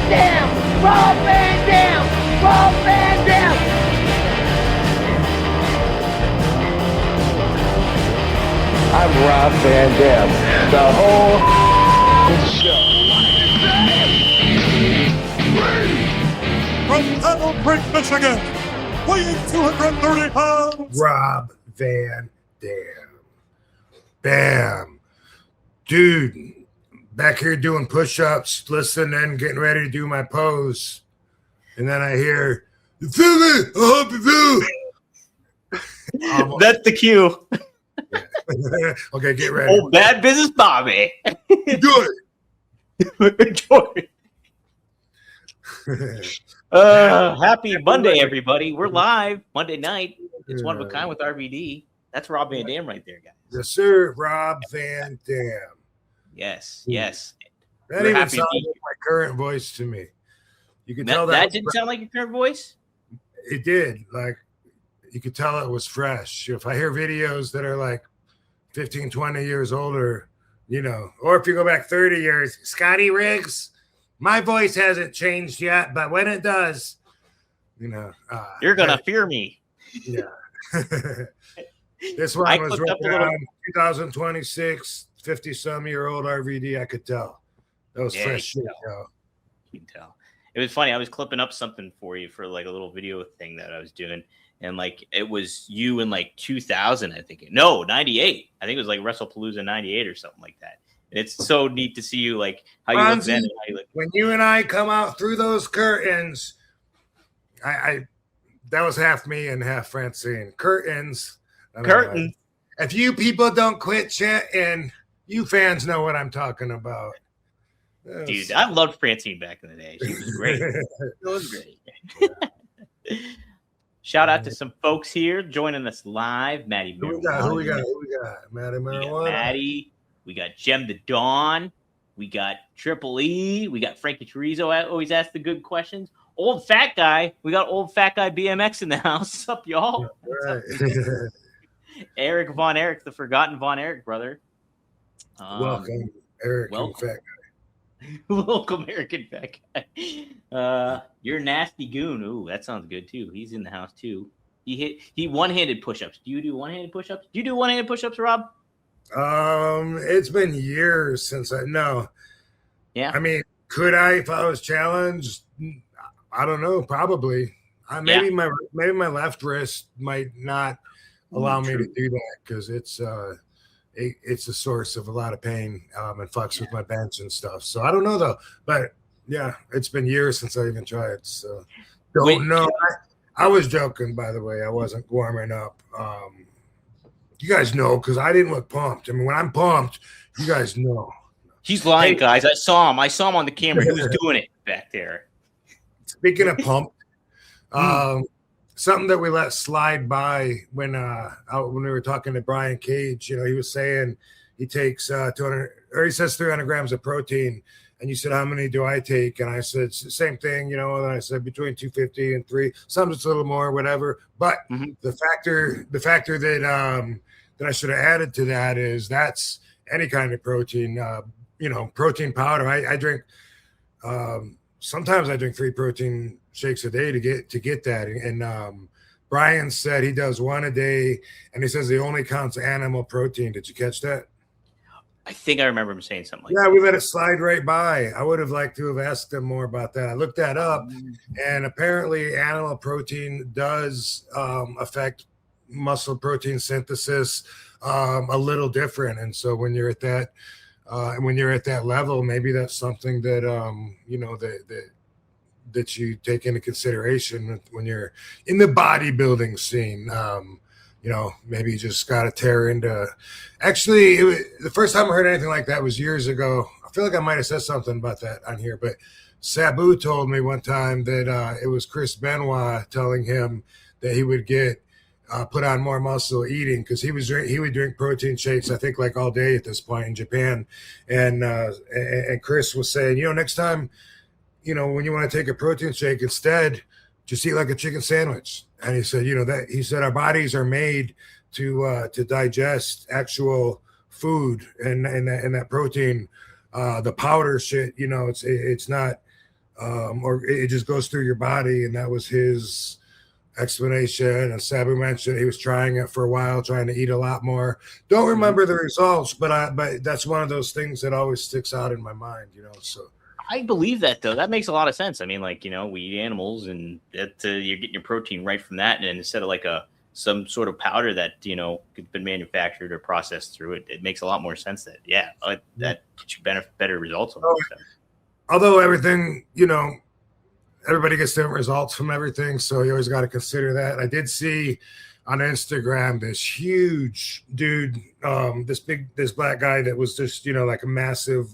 Dam! Rob Van Dam! Rob Van Dam! I'm Rob Van Dam. The whole show. From Battle Creek, Michigan, weighing 230 pounds, Rob Van Dam. Bam. Dude, back here doing push-ups, listening, getting ready to do my pose. And then I hear, "You feel me? I hope you feel." That's the cue. Okay, get ready. Oh, bad business, Bobby. Do Enjoy. Happy Monday, everybody. We're live Monday night. It's one of a kind with RVD. That's Rob Van Dam right there, guys. Yes, sir. Rob Van Dam. Yes. That We're even happy to sounds be like my current voice to me. You could tell that didn't sound like your current voice? It did. Like, you could tell it was fresh. If I hear videos that are like 15, 20 years older, you know, or if you go back 30 years, Scotty Riggs, my voice hasn't changed yet, but when it does, you know. You're going to fear me. Yeah. This one was right around 2026, 50-some-year-old RVD, I could tell. That was fresh shit, yo. You can tell. It was funny. I was clipping up something for you for like a little video thing that I was doing. And like it was you in like 2000, I think. No, 98. I think it was like WrestlePalooza 98 or something like that. And it's so neat to see you like how you look then and how you look. When you and I come out through those curtains, I that was half me and half Francine. Curtains. If you people don't quit chatting, you fans know what I'm talking about. Dude, I loved Francine back in the day. She was great. It was great. Shout out to some folks here joining us live. Maddie Marijuana. Who we got? Maddie Marijuana. Maddie. We got Jem the Dawn. We got Triple E. We got Frankie Chorizo. Always ask the good questions. Old Fat Guy. We got Old Fat Guy BMX in the house. What's up, y'all? Right. Eric Von Erich, the forgotten Von Erich brother. Welcome, Eric. Welcome. Fat Guy. Welcome, American Fat Guy. You're Nasty Goon. Ooh, that sounds good too. He's in the house too. He one-handed push-ups. Do you do one-handed push-ups? Do you do one-handed push-ups, Rob? It's been years since no. Yeah. I mean, could I if I was challenged? I don't know. Probably. Maybe my left wrist might not allow me to do that because it's a source of a lot of pain and fucks with my bench and stuff. So I don't know though, but yeah, it's been years since I even tried. So don't know. I was joking, by the way. I wasn't warming up. You guys know because I didn't look pumped. I mean, when I'm pumped, you guys know. He's lying, guys. I saw him. I saw him on the camera. He was doing it back there. Speaking of pumped, something that we let slide by when we were talking to Brian Cage, you know, he was saying he takes 200 or he says 300 grams of protein, and you said, how many do I take? And I said, it's the same thing, you know, and I said between 250 and 3, sometimes a little more, whatever. But the factor that I should have added to that is that's any kind of protein, you know, protein powder. I drink, sometimes I drink 3 protein shakes a day to get that. And Brian said he does 1 a day, and he says he only counts animal protein. Did you catch that? I think I remember him saying something like that. Yeah, we let it slide right by. I would have liked to have asked him more about that. I looked that up, and apparently animal protein does affect muscle protein synthesis a little different. And so when you're at that level, maybe that's something that you know, that you take into consideration when you're in the bodybuilding scene. You know, maybe you just got to tear into. Actually, the first time I heard anything like that was years ago. I feel like I might have said something about that on here, but Sabu told me one time that it was Chris Benoit telling him that he would get put on more muscle eating because he would drink protein shakes, I think, like all day at this point in Japan, and Chris was saying, you know, next time, you know, when you want to take a protein shake, instead just eat like a chicken sandwich. And he said, you know, that he said our bodies are made to digest actual food and that protein, the powder shit, you know, it's not or it just goes through your body. And that was his explanation. And Sabu mentioned he was trying it for a while, trying to eat a lot more. Don't remember the results, but that's one of those things that always sticks out in my mind, so. I believe that, though. That makes a lot of sense. I mean, we eat animals, and that you're getting your protein right from that, and instead of some sort of powder that could been manufactured or processed through it, it makes a lot more sense that that gets you better results. Although everything, everybody gets different results from everything, so you always got to consider that. I did see on Instagram this huge dude, this black guy that was just like a massive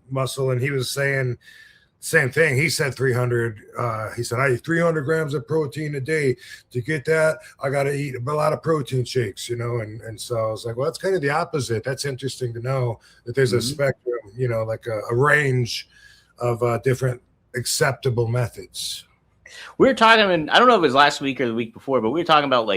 muscle, and he was saying same thing. He said 300. He said, I eat 300 grams of protein a day. To get that, I got to eat a lot of protein shakes, and so I was like, well, that's kind of the opposite. That's interesting to know that there's a spectrum, like a range of different acceptable methods. We were talking, I don't know if it was last week or the week before, but we were talking about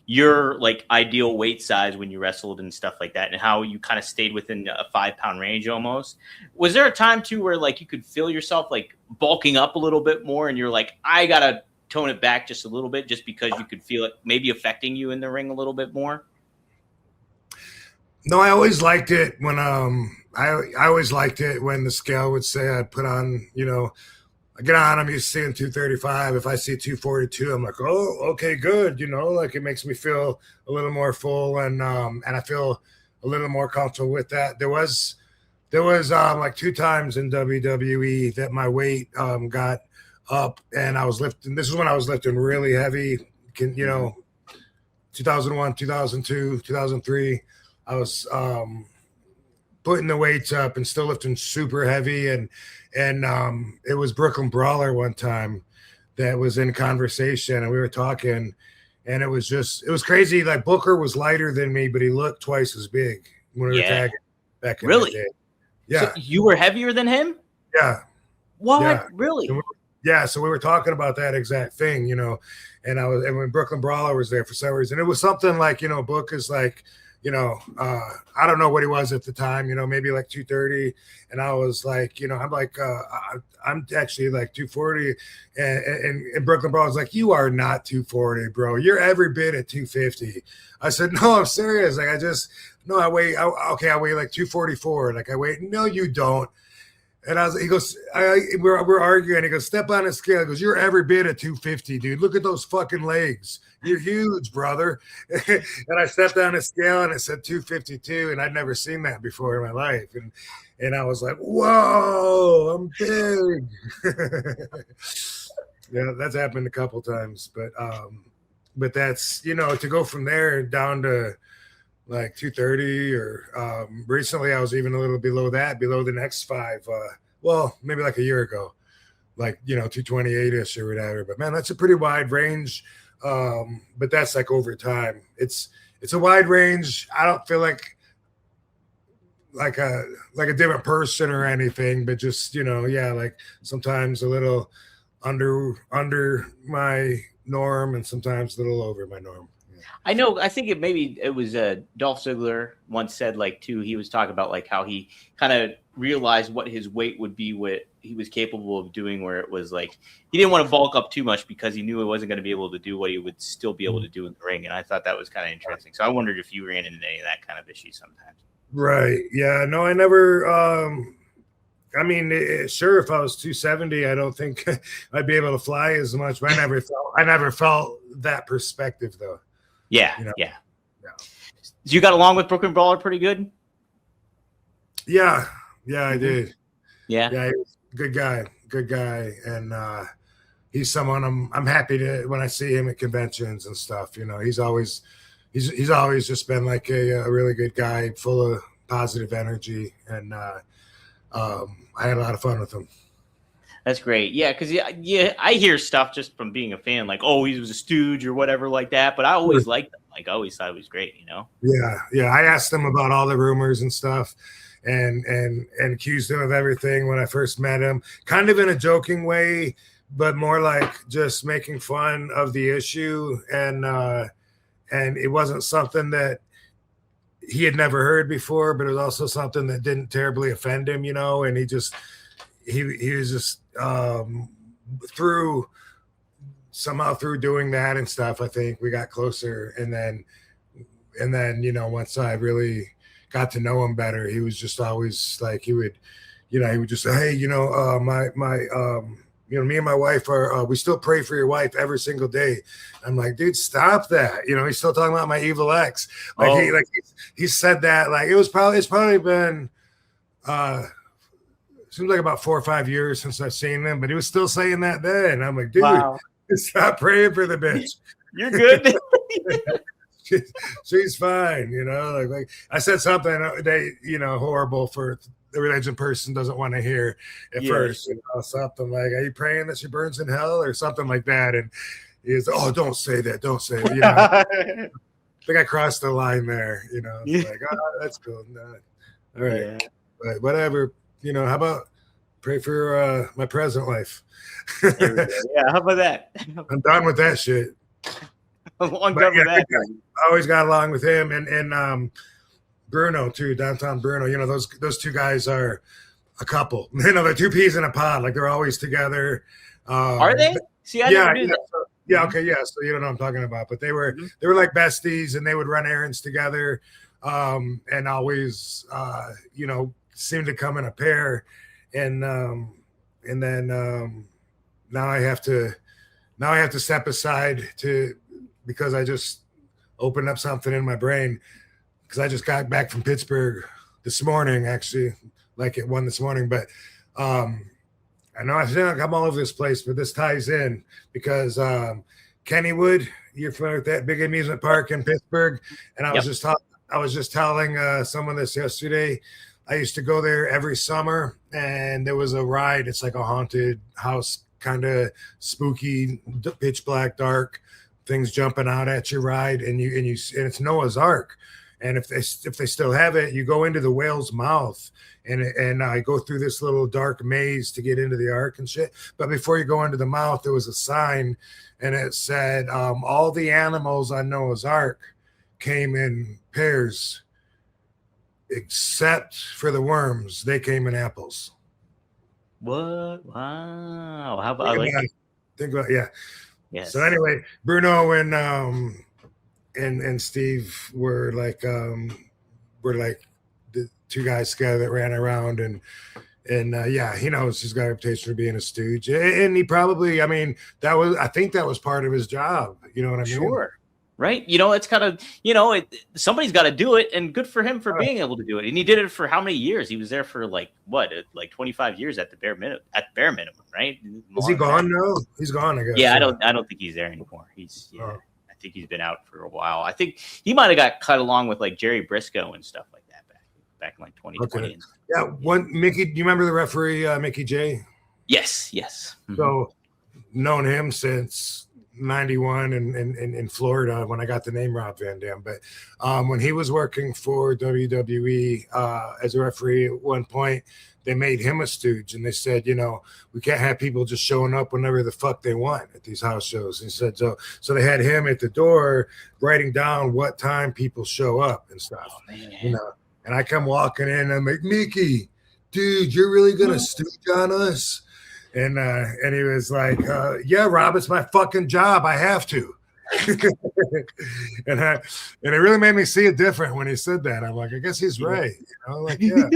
your ideal weight size when you wrestled and stuff like that, and how you kind of stayed within a 5-pound range almost. Was there a time too where you could feel yourself bulking up a little bit more, and you're like, I gotta tone it back just a little bit, just because you could feel it maybe affecting you in the ring a little bit more? No, I always liked it when I always liked it when the scale would say I'd put on, I get on, I'm used to seeing 235. If I see 242, I'm like, oh, okay, good. It makes me feel a little more full, and I feel a little more comfortable with that. There was 2 times in WWE that my weight got up, and I was lifting. This is when I was lifting really heavy. 2001, 2002, 2003. I was putting the weights up and still lifting super heavy, and it was Brooklyn Brawler one time that was in conversation, and we were talking, and it was crazy. Booker was lighter than me, but he looked twice as big when we were tagging back in the day. Yeah. So you were heavier than him? Yeah. What? Yeah. Really? Yeah. So we were talking about that exact thing, and when Brooklyn Brawler was there for some reason, it was something Book is I don't know what he was at the time, maybe 230. And I was I'm actually 240. And Brooklyn Brawler was like, you are not 240, bro. You're every bit at 250. I said, no, I'm serious. I weigh 244. I wait, no, you don't. And he goes, we're arguing. He goes, step on a scale. He goes, you're every bit at 250, dude. Look at those fucking legs. You're huge, brother. And I stepped on a scale and it said 252, and I'd never seen that before in my life. And I was like, whoa, I'm big. Yeah, that's happened a couple times. But that's, to go from there down to 230, or recently I was even a little below the next 5, maybe a year ago, 228ish or whatever. But man, that's a pretty wide range. But that's over time. It's a wide range. I don't feel like a different person or anything, but just sometimes a little under my norm, and sometimes a little over my norm. I know. I think it was Dolph Ziggler once said too. He was talking about how he kind of realized what his weight would be, what he was capable of doing. Where it was he didn't want to bulk up too much because he knew he wasn't going to be able to do what he would still be able to do in the ring. And I thought that was kind of interesting. So I wondered if you ran into any of that kind of issue sometimes. Right. Yeah. No, I never. Sure, if I was 270, I don't think I'd be able to fly as much. But I never felt that perspective though. Yeah, yeah. You got along with Brooklyn Brawler pretty good? Yeah, I did. Yeah, he was a good guy, and he's someone I'm happy to when I see him at conventions and stuff. He's always just been a really good guy, full of positive energy, and I had a lot of fun with him. That's great. Yeah, because I hear stuff just from being a fan, he was a stooge or whatever like that. But I always liked him. I always thought he was great, Yeah. I asked him about all the rumors and stuff, and accused him of everything when I first met him, kind of in a joking way, but more just making fun of the issue. And it wasn't something that he had never heard before, but it was also something that didn't terribly offend him, and he just. he was just through doing that and stuff. I think we got closer, and then once I really got to know him better, he was just always like he would just say, hey, me and my wife are we still pray for your wife every single day. I'm like, dude, stop that. He's still talking about my evil ex. He said that like it's probably been seems like about 4 or 5 years since I've seen him, but he was still saying that then. I'm like, dude, stop praying for the bitch. You're good. She's fine, like I said something horrible for the religion person doesn't want to hear at first, something like, are you praying that she burns in hell or something like that? And he's, oh, don't say that. I think I crossed the line there, it's like, oh, that's cool. No. All right. Yeah. But whatever, how about pray for my present life? Yeah, how about that? I'm done with that shit. I'm done with that. I always got along with him and Bruno too, downtown Bruno. Those two guys are a couple. They're two peas in a pod. Like they're always together. Are they? See, I never knew that. Okay, yeah. So you don't know what I'm talking about, but they were like besties, and they would run errands together, and always seemed to come in a pair. And then now I have to step aside because I just opened up something in my brain. Because I just got back from Pittsburgh this morning, actually, like at 1 this morning. But I know I feel like I'm all over this place, but this ties in because Kennywood, you're familiar with that big amusement park in Pittsburgh, and I was just telling someone this yesterday. I used to go there every summer, and there was a ride. It's like a haunted house, kind of spooky, pitch black, dark, things jumping out at your ride, and it's Noah's Ark. And if they still have it, you go into the whale's mouth, and I go through this little dark maze to get into the ark and shit. But before you go into the mouth, there was a sign, and it said, all the animals on Noah's Ark came in pairs, except for the worms. They came in apples. What? Wow. How about think about yeah. Yes. So anyway, Bruno and Steve were like the two guys together that ran around and he knows he's got a reputation for being a stooge, and he probably, I think that was part of his job. You know what I mean? Sure. Right. It's kind of, somebody's got to do it, and good for him for being able to do it. And he did it for how many years? He was there for like 25 years at the bare minimum, right? Is he gone now? He's gone, I guess. Yeah, I don't think he's there anymore. I think he's been out for a while. I think he might have got cut along with like Jerry Briscoe and stuff like that back in like 2020. Okay. Yeah, Mickey, do you remember the referee Mickey J? Yes. Mm-hmm. So known him since 91 in Florida when I got the name Rob Van Dam. But when he was working for WWE as a referee at one point, they made him a stooge, and they said, we can't have people just showing up whenever the fuck they want at these house shows. And he said, so they had him at the door writing down what time people show up and stuff, and I come walking in, and I'm like, Mickey, dude, you're really going to stooge on us? And he was like, yeah, Rob, it's my fucking job. I have to. and it really made me see it different when he said that. I'm like, I guess he's right. Yeah.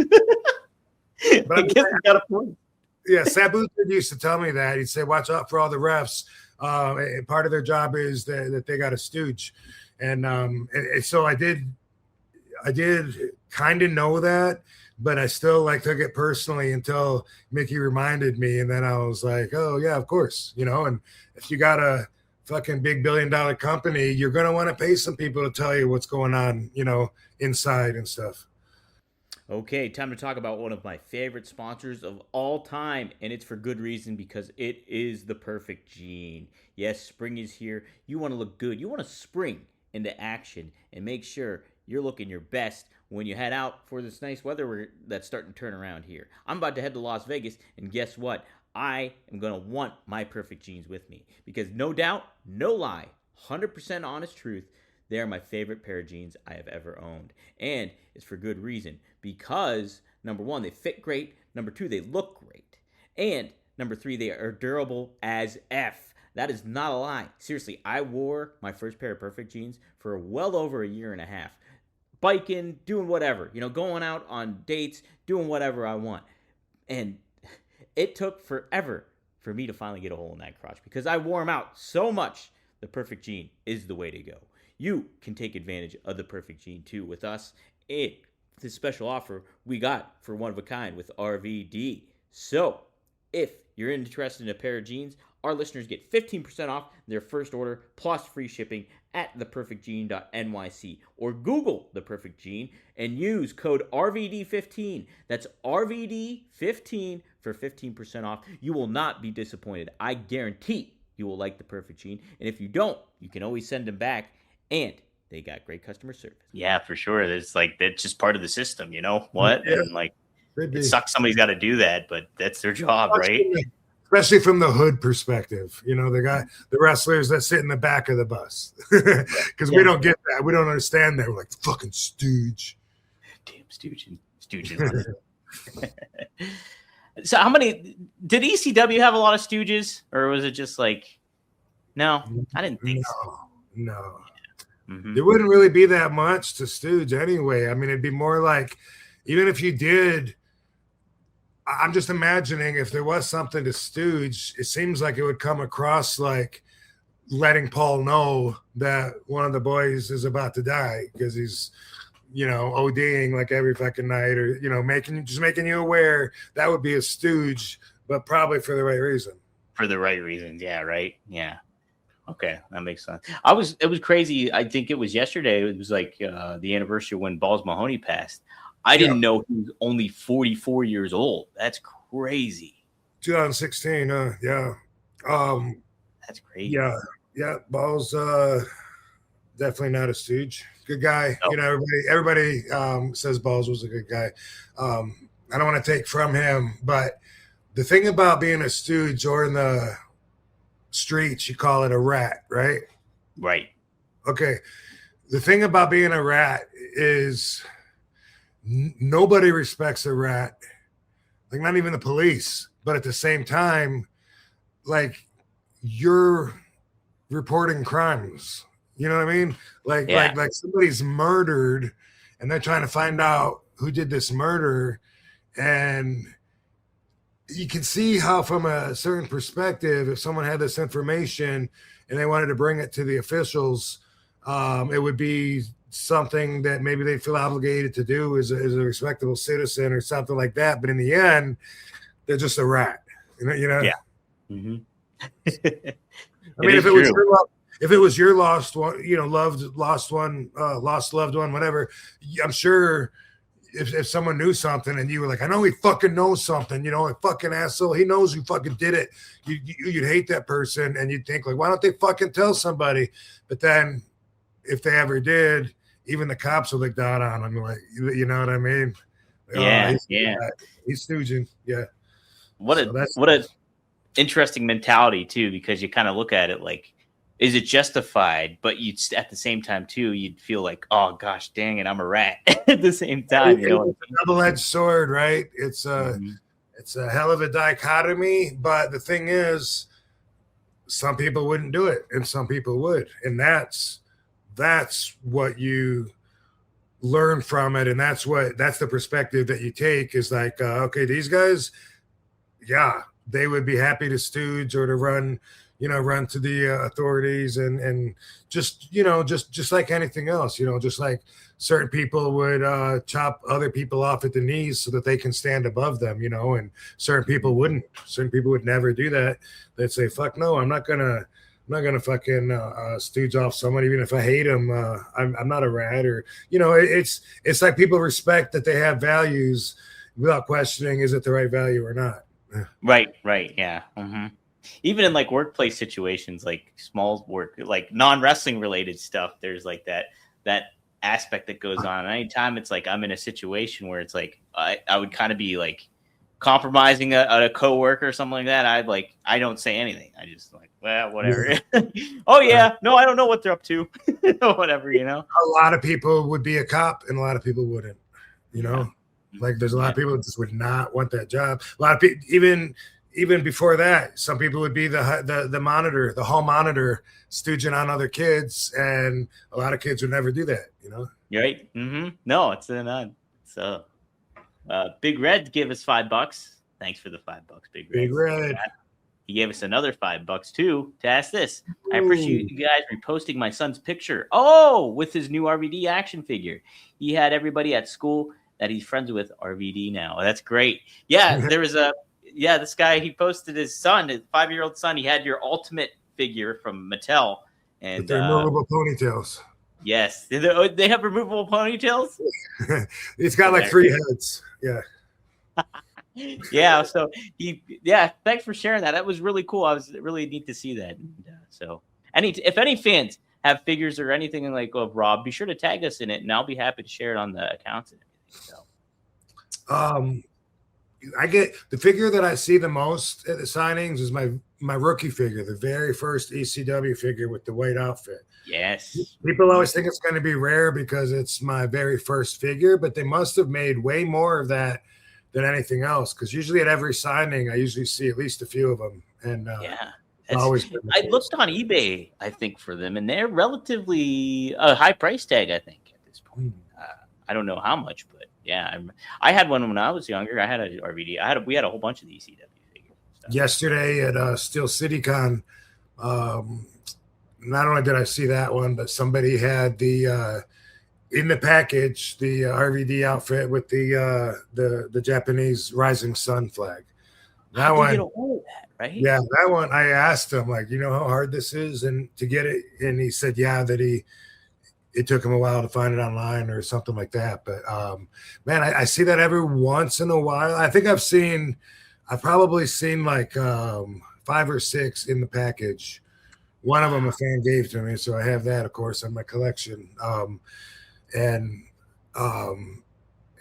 But I guess he got a point. Yeah, Sabu used to tell me that. He'd say, watch out for all the refs. And part of their job is that they got a stooge. And so I did kind of know that, but I still took it personally until Mickey reminded me. And then I was like, oh yeah, of course, and if you got a fucking big $1 billion company, you're going to want to pay some people to tell you what's going on, inside and stuff. Okay, time to talk about one of my favorite sponsors of all time, and it's for good reason, because it is the perfect gene. Yes, spring is here. You want to look good. You want to spring into action and make sure you're looking your best when you head out for this nice weather that's starting to turn around here. I'm about to head to Las Vegas, and guess what? I am going to want my perfect jeans with me, because no doubt, no lie, 100% honest truth, they are my favorite pair of jeans I have ever owned. And it's for good reason, because number one, they fit great. Number two, they look great. And number 3, they are durable as F. That is not a lie. Seriously, I wore my first pair of Perfect jeans for well over a year and a half. Biking, doing whatever, going out on dates, doing whatever I want. And it took forever for me to finally get a hole in that crotch because I wore them out so much. The Perfect jean is the way to go. You can take advantage of the Perfect jean too with us. And this special offer we got for one of a kind with RVD. So if you're interested in a pair of jeans, our listeners get 15% off their first order plus free shipping at theperfectjean.nyc or Google The Perfect Jean and use code RVD15. That's RVD15 for 15% off. You will not be disappointed. I guarantee you will like The Perfect Jean. And if you don't, you can always send them back. And they got great customer service. Yeah, for sure. It's that's just part of the system, you know what? Yeah. And it sucks somebody's got to do that, but that's their job, right? Especially from the hood perspective, the wrestlers that sit in the back of the bus, because we don't get that. We don't understand that. We're like fucking stooge. Damn stooges. So how many did ECW have? A lot of stooges, or was it just no? I didn't think so. No. Mm-hmm. There wouldn't really be that much to stooge anyway. I mean, it'd be more like, even if you did, I'm just imagining if there was something to stooge, it seems like it would come across like letting Paul know that one of the boys is about to die because he's, ODing like every fucking night, or, making you aware. That would be a stooge, but probably for the right reason. For the right reasons. Yeah. Right. Yeah. Okay. That makes sense. It was crazy. I think it was yesterday. It was the anniversary when Balls Mahoney passed. I didn't know he was only 44 years old. That's crazy. 2016. Yeah. That's crazy. Yeah. Yeah. Balls, definitely not a stooge. Good guy. Oh. Everybody says Balls was a good guy. I don't want to take from him, but the thing about being a stooge, or in the streets, you call it a rat, right? Right. Okay. The thing about being a rat is nobody respects a rat, not even the police. But at the same time, you're reporting crimes. You know what I mean? Like somebody's murdered, and they're trying to find out who did this murder, and you can see how, from a certain perspective, if someone had this information and they wanted to bring it to the officials, it would be something that maybe they feel obligated to do as a respectable citizen or something like that. But in the end, they're just a rat. Yeah. Mm-hmm. I mean, if it was your lost one, lost loved one, whatever, I'm sure if someone knew something and you were like, I know he fucking knows something, a fucking asshole, he knows who fucking did it. You'd hate that person, and you'd think why don't they fucking tell somebody? But then if they ever did, even the cops would look down on him, you know what I mean? Yeah, he's stooging. Yeah. What a interesting mentality too, because you kind of look at it is it justified? But you'd at the same time too, you'd feel like, oh gosh, dang it, I'm a rat at the same time. It's a double-edged sword, right? It's a hell of a dichotomy. But the thing is, some people wouldn't do it, and some people would, and that's what you learn from it, and that's the perspective that you take. Is okay, these guys, yeah, they would be happy to stooge or to run to the authorities, and just like anything else, just like certain people would chop other people off at the knees so that they can stand above them, and certain people wouldn't. Certain people would never do that. They'd say, fuck no, I'm not gonna fucking stooge off someone, even if I hate him. I'm not a rat, or it's like people respect that they have values without questioning, is it the right value or not? Right, yeah. Mm-hmm. Even in workplace situations, small work, non-wrestling related stuff, there's that aspect that goes on. And anytime it's I'm in a situation where it's I would kind of be compromising a coworker or something like that, I don't say anything. I just well, whatever. Oh yeah, no, I don't know what they're up to. Whatever, A lot of people would be a cop, and a lot of people wouldn't. There's a lot of people that just would not want that job. A lot of people, even before that, some people would be the monitor, the hall monitor, stooging on other kids, and a lot of kids would never do that. You're right. No, it's not. So, Big Red gave us $5. Thanks for the $5, Big Red. Big Red. He gave us another $5 too to ask this. I appreciate you guys reposting my son's picture. Oh, with his new RVD action figure. He had everybody at school that he's friends with RVD now. That's great. Yeah, there was this guy, he posted his son, his 5-year-old son. He had your ultimate figure from Mattel. And with their removable ponytails. Yes. They have removable ponytails? It's got like 3 heads. Yeah. Yeah, so thanks for sharing that. That was really cool. I was really neat to see that. So if any fans have figures or anything like of Rob, be sure to tag us in it, and I'll be happy to share it on the accounts and everything. So I get the figure that I see the most at the signings is my rookie figure, the very first ECW figure with the white outfit. Yes. People always think it's going to be rare because it's my very first figure, but they must have made way more of that than anything else, because usually at every signing I usually see at least a few of them. And always I looked on eBay, I think, for them, and they're relatively a high price tag, I think, at this point. I don't know how much, but yeah, I had one when I was younger. I had an RVD. We had a whole bunch of the ECW figures. Yesterday at Steel City Con, not only did I see that one, but somebody had the in the package, the RVD outfit with the Japanese rising sun flag. That one, get a hold of that, right? Yeah, that one. I asked him, like, how hard this is, and to get it, and he said, yeah, that it took him a while to find it online or something like that. But man, I see that every once in a while. I think I've probably seen like 5 or 6 in the package. One of them a fan gave to me, so I have that, of course, in my collection.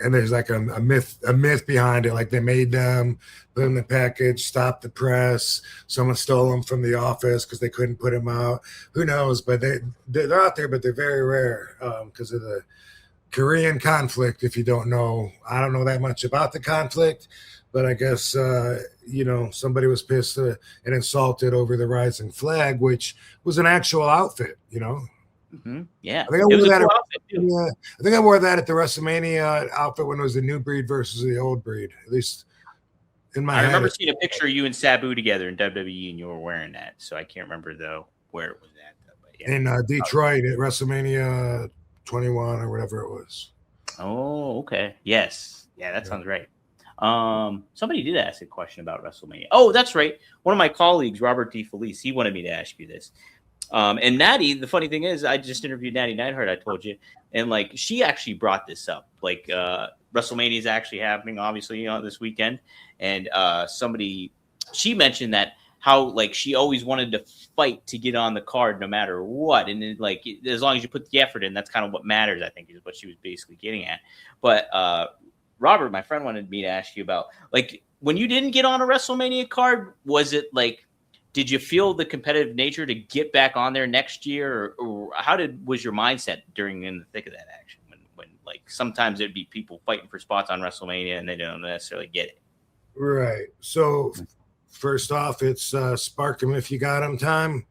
And there's like a myth behind it. Like they made them, put them in the package, stopped the press. Someone stole them from the office because they couldn't put them out. Who knows? But they're out there, but they're very rare because of the Korean conflict. If you don't know, I don't know that much about the conflict, but I guess somebody was pissed and insulted over the rising flag, which was an actual outfit. Yeah, I think I wore that at the WrestleMania outfit when it was the new breed versus the old breed. At least in my head. I remember seeing a picture of you and Sabu together in WWE, and you were wearing that. So I can't remember though where it was at. But yeah. In Detroit at WrestleMania 21 or whatever it was. Oh, okay. Yes, yeah, that sounds right. Somebody did ask a question about WrestleMania. Oh, that's right. One of my colleagues, Robert D. Felice, he wanted me to ask you this. And Natty, the funny thing is, I just interviewed Natty Neidhart, I told you, and like she actually brought this up. Like WrestleMania is actually happening, obviously, this weekend, and she mentioned that how like she always wanted to fight to get on the card no matter what, and then, like as long as you put the effort in, that's kind of what matters. I think is what she was basically getting at. But Robert, my friend, wanted me to ask you about like when you didn't get on a WrestleMania card, was it like? Did you feel the competitive nature to get back on there next year, or how was your mindset in the thick of that action? When like sometimes it'd be people fighting for spots on WrestleMania and they don't necessarily get it. Right. So first off, it's spark them if you got them time.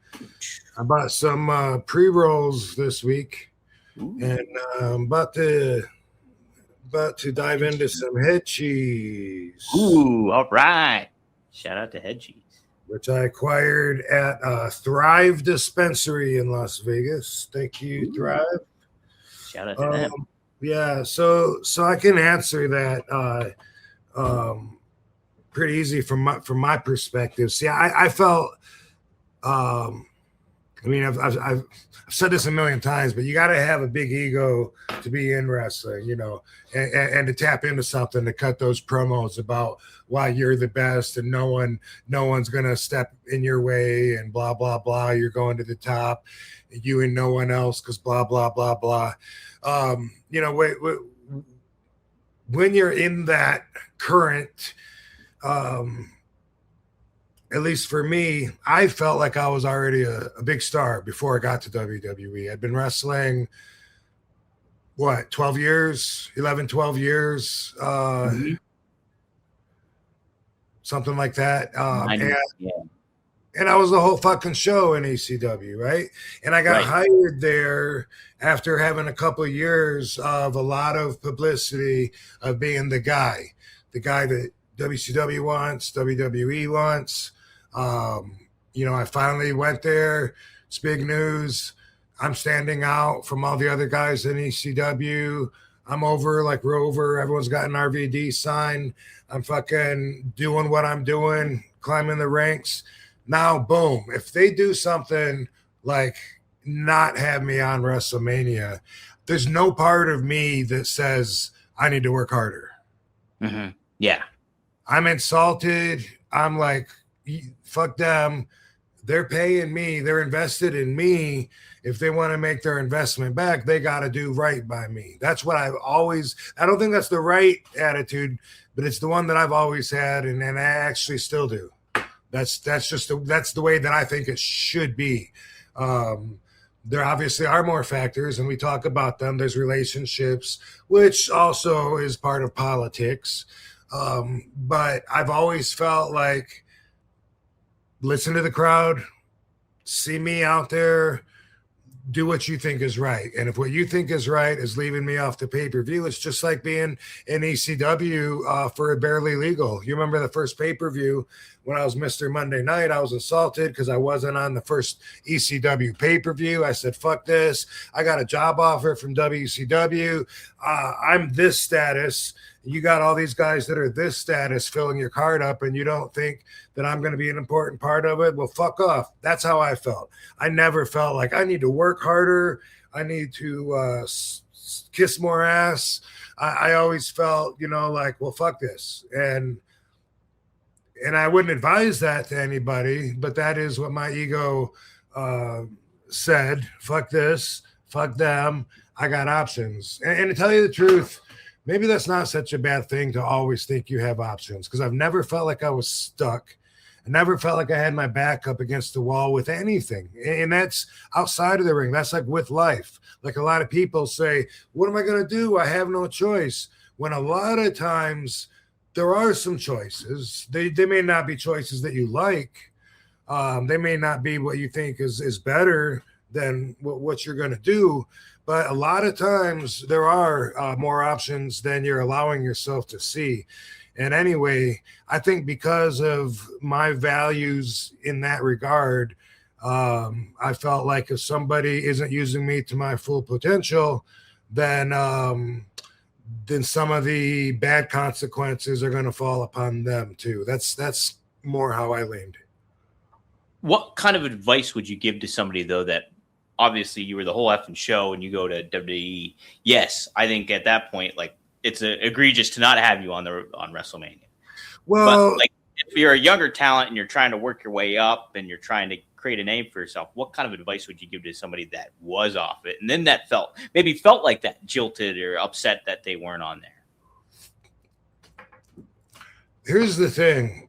I bought some pre-rolls this week. Ooh. And I'm about to dive into some head cheese. Ooh, all right. Shout out to head cheese. Which I acquired at Thrive Dispensary in Las Vegas. Thank you, Ooh. Thrive. Shout out to them. Yeah, so I can answer that pretty easy from my perspective. See, I felt, I mean, I've said this a million times, but you got to have a big ego to be in wrestling, and to tap into something, to cut those promos about why you're the best and no one's gonna step in your way and blah blah blah. You're going to the top, you and no one else, because blah blah blah blah. When you're in that current, at least for me, I felt like I was already a big star before I got to WWE. I'd been wrestling, 12 years. something like that. Yeah. And I was the whole fucking show in ECW, right? And I got hired there after having a couple of years of a lot of publicity of being the guy that WCW wants, WWE wants. I finally went there. It's big news. I'm standing out from all the other guys in ECW. I'm over like Rover. Everyone's got an RVD sign. I'm fucking doing what I'm doing, climbing the ranks. Now, boom, if they do something like not have me on WrestleMania, there's no part of me that says I need to work harder. Mm-hmm. Yeah. I'm insulted. I'm like, fuck them. They're paying me. They're invested in me. If they want to make their investment back, they got to do right by me. That's what I've always, I don't think that's the right attitude, but it's the one that I've always had. And I actually still do. That's the way that I think it should be. There obviously are more factors, and we talk about them. There's relationships, which also is part of politics. But I've always felt like, listen to the crowd, see me out there, do what you think is right. And if what you think is right is leaving me off the pay-per-view, it's just like being in ECW for a Barely Legal. You remember the first pay-per-view when I was Mr. Monday Night, I was assaulted because I wasn't on the first ECW pay-per-view. I said, fuck this. I got a job offer from WCW. I'm this status. You got all these guys that are this status filling your card up, and you don't think that I'm going to be an important part of it? Well, fuck off. That's how I felt. I never felt like I need to work harder. I need to kiss more ass. I always felt, like, well, fuck this. And I wouldn't advise that to anybody, but that is what my ego said. Fuck this. Fuck them. I got options. And to tell you the truth, maybe that's not such a bad thing to always think you have options, because I've never felt like I was stuck. I never felt like I had my back up against the wall with anything. And that's outside of the ring. That's like with life. Like a lot of people say, what am I going to do? I have no choice. When a lot of times there are some choices. They may not be choices that you like. They may not be what you think is better than what you're going to do. But a lot of times there are more options than you're allowing yourself to see. And anyway, I think because of my values in that regard, I felt like if somebody isn't using me to my full potential, then some of the bad consequences are going to fall upon them too. That's more how I leaned. What kind of advice would you give to somebody, though, that obviously you were the whole effing show and you go to WWE? Yes, I think at that point, like, it's egregious to not have you on WrestleMania. Well, but, like, if you're a younger talent and you're trying to work your way up and you're trying to create a name for yourself, what kind of advice would you give to somebody that was off it and then that felt like that, jilted or upset that they weren't on there? Here's the thing.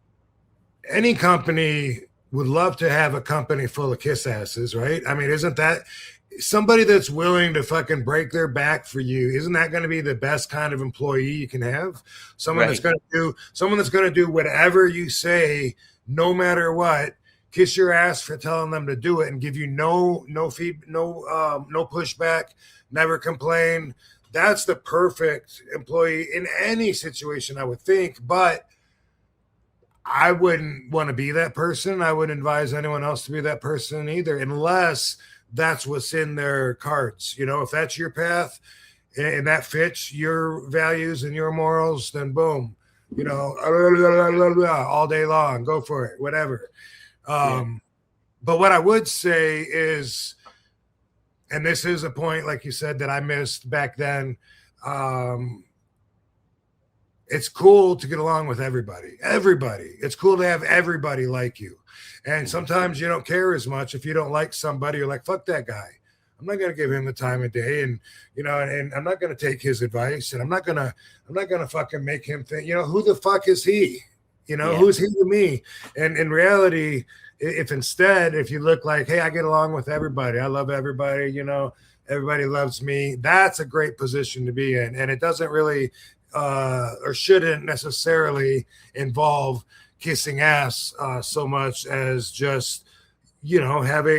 Any company would love to have a company full of kiss asses, right? I mean, isn't that somebody that's willing to fucking break their back for you? Isn't that going to be the best kind of employee you can have? Someone that's going to do whatever you say, no matter what, kiss your ass for telling them to do it, and give you no pushback, never complain. That's the perfect employee in any situation, I would think. But I wouldn't want to be that person. I wouldn't advise anyone else to be that person either, unless that's what's in their cards. If that's your path and that fits your values and your morals, then boom, all day long, go for it, whatever. But what I would say is, and this is a point, like you said, that I missed back then, it's cool to get along with everybody. It's cool to have everybody like you. And sometimes you don't care as much if you don't like somebody. You're like, fuck that guy. I'm not going to give him the time of day. And, and I'm not going to take his advice. And I'm not going to fucking make him think, who the fuck is he? Who's he to me? And in reality, if you look like, hey, I get along with everybody, I love everybody, everybody loves me, that's a great position to be in. And it doesn't really or shouldn't necessarily involve kissing ass so much as just,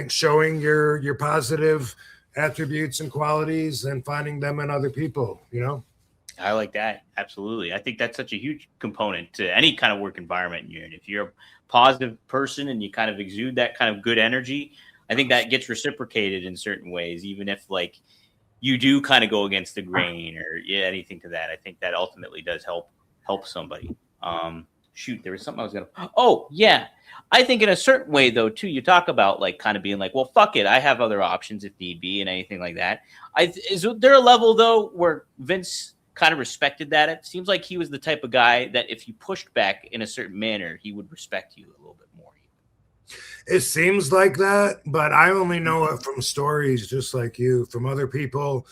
showing your positive attributes and qualities and finding them in other people, I like that. Absolutely. I think that's such a huge component to any kind of work environment you're in. If you're a positive person and you kind of exude that kind of good energy, I think that gets reciprocated in certain ways, even if like you do kind of go against the grain or anything to that. I think that ultimately does help somebody. There was something I was going to, oh yeah. I think in a certain way though, too, you talk about like kind of being like, well, fuck it. I have other options if need be and anything like that. Is there a level though, where Vince kind of respected that? It seems like he was the type of guy that if you pushed back in a certain manner, he would respect you a little bit more. It seems like that, but I only know it from stories just like you, from other people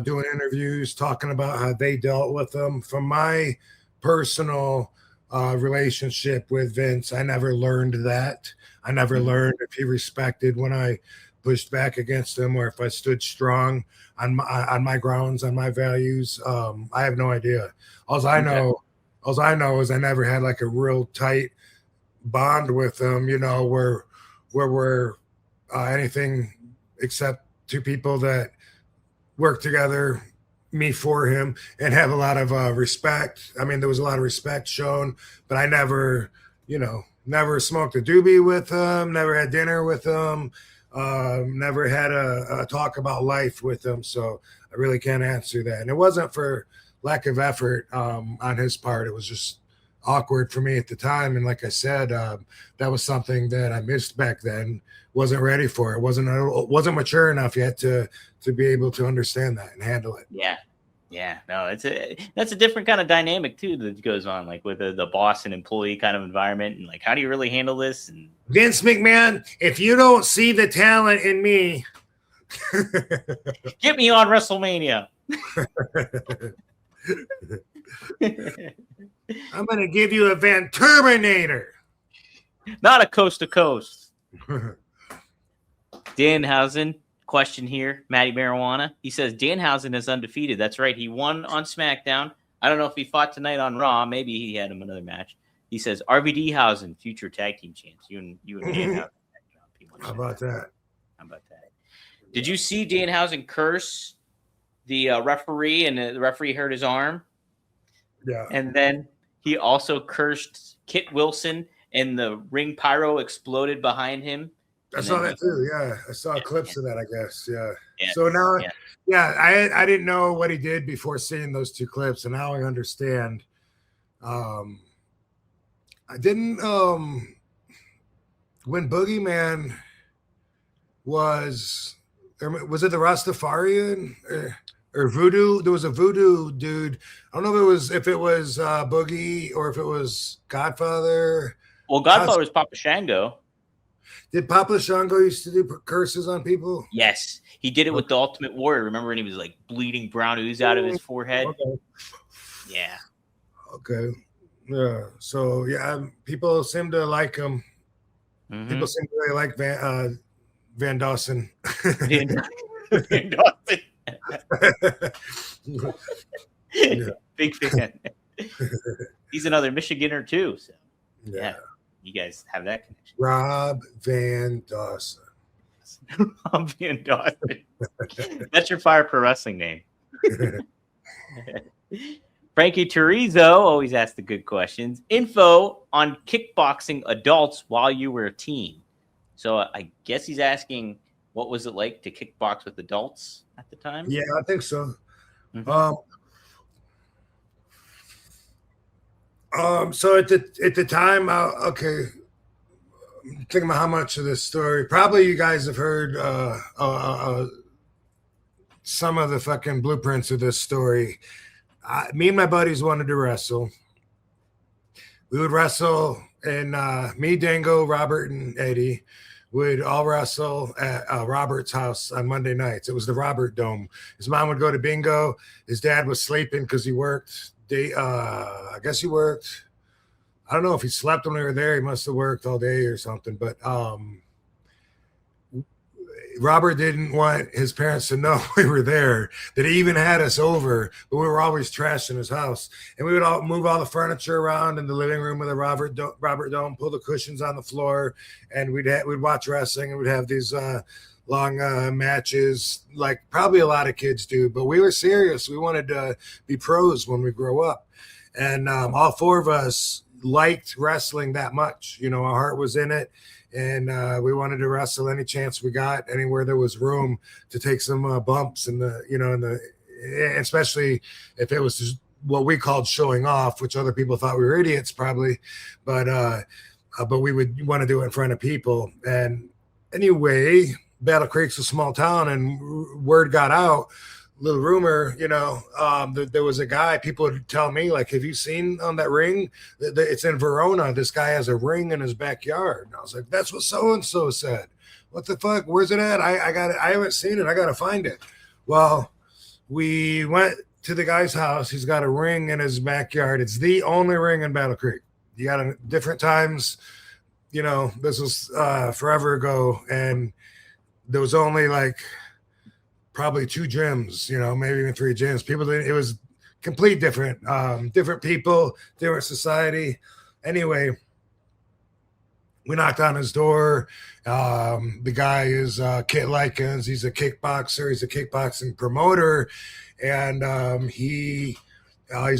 doing interviews, talking about how they dealt with them. From my personal relationship with Vince, I never learned that. I never learned if he respected when I pushed back against him or if I stood strong on my grounds, on my values. I have no idea. All I know is I never had like a real tight bond with him, where we're anything except two people that work together, me for him, and have a lot of respect. I mean, there was a lot of respect shown, but I never smoked a doobie with him, never had dinner with him, never had a talk about life with him. So I really can't answer that. And it wasn't for lack of effort on his part. It was just awkward for me at the time. And like I said, that was something that I missed back then. Wasn't ready for it. Wasn't mature enough yet to be able to understand that and handle it. Yeah. No, that's a different kind of dynamic too that goes on, like with the boss and employee kind of environment, and like how do you really handle this? And Vince McMahon, if you don't see the talent in me, get me on WrestleMania. I'm going to give you a Van Terminator. Not a coast to coast. Danhausen, question here. Matty Marijuana. He says Danhausen is undefeated. That's right. He won on SmackDown. I don't know if he fought tonight on Raw. Maybe he had him another match. He says RVD Hausen, future tag team champs. You and Danhausen. How about that? Did you see Danhausen curse the referee, and the referee hurt his arm? Yeah. And then he also cursed Kit Wilson, and the ring pyro exploded behind him. I saw that too. Yeah, I saw clips of that, I guess. Yeah. So now, I didn't know what he did before seeing those two clips, and now I understand. I didn't when Boogeyman was it the Rastafarian or Voodoo? There was a Voodoo dude. I don't know if it was Boogie or if it was Godfather. Well, Godfather was Papa Shango. Did Papa Shango used to do curses on people? Yes, he did it with the Ultimate Warrior. Remember when he was like bleeding brown ooze out of his forehead? Okay. Yeah. Okay. Yeah. So people seem to like him. Mm-hmm. People seem to really like Van Dawson. Van Dawson. Yeah. Big fan. He's another Michiganer too. So yeah. You guys have that connection. Rob Van Dawson. Rob Van Dawson. That's your Fire Pro Wrestling name. Frankie Turizo always asks the good questions. Info on kickboxing adults while you were a teen. So I guess he's asking, what was it like to kickbox with adults at the time? Yeah, I think so. Mm-hmm. So at the time, okay, I'm thinking about how much of this story. Probably you guys have heard some of the fucking blueprints of this story. Me and my buddies wanted to wrestle. We would wrestle, and me, Dango, Robert, and Eddie would all wrestle at Robert's house on Monday nights. It was the Robert Dome. His mom would go to bingo. His dad was sleeping because he worked. I guess he worked. I don't know if he slept when we were there. He must have worked all day or something. But Robert didn't want his parents to know we were there, that he even had us over, but we were always trashing his house. And we would all move all the furniture around in the living room with the Robert Dome, pull the cushions on the floor, and we'd watch wrestling, and we'd have these long matches, like probably a lot of kids do. But we were serious. We wanted to be pros when we grow up. And all four of us liked wrestling that much. You know, our heart was in it. And we wanted to wrestle any chance we got, anywhere there was room to take some bumps especially if it was just what we called showing off, which other people thought we were idiots probably, but we would want to do it in front of people. And anyway, Battle Creek's a small town, and word got out. Little rumor, there was a guy, people would tell me, like, have you seen on that ring? It's in Verona. This guy has a ring in his backyard. And I was like, that's what so-and-so said. What the fuck? Where's it at? I haven't seen it. I got to find it. Well, we went to the guy's house. He's got a ring in his backyard. It's the only ring in Battle Creek. You got it different times. This was forever ago. And there was only like probably 2 gyms, maybe even 3 gyms. It was complete different people, different society. Anyway, we knocked on his door. The guy is Kit Likens. He's a kickboxer. He's a kickboxing promoter. And he's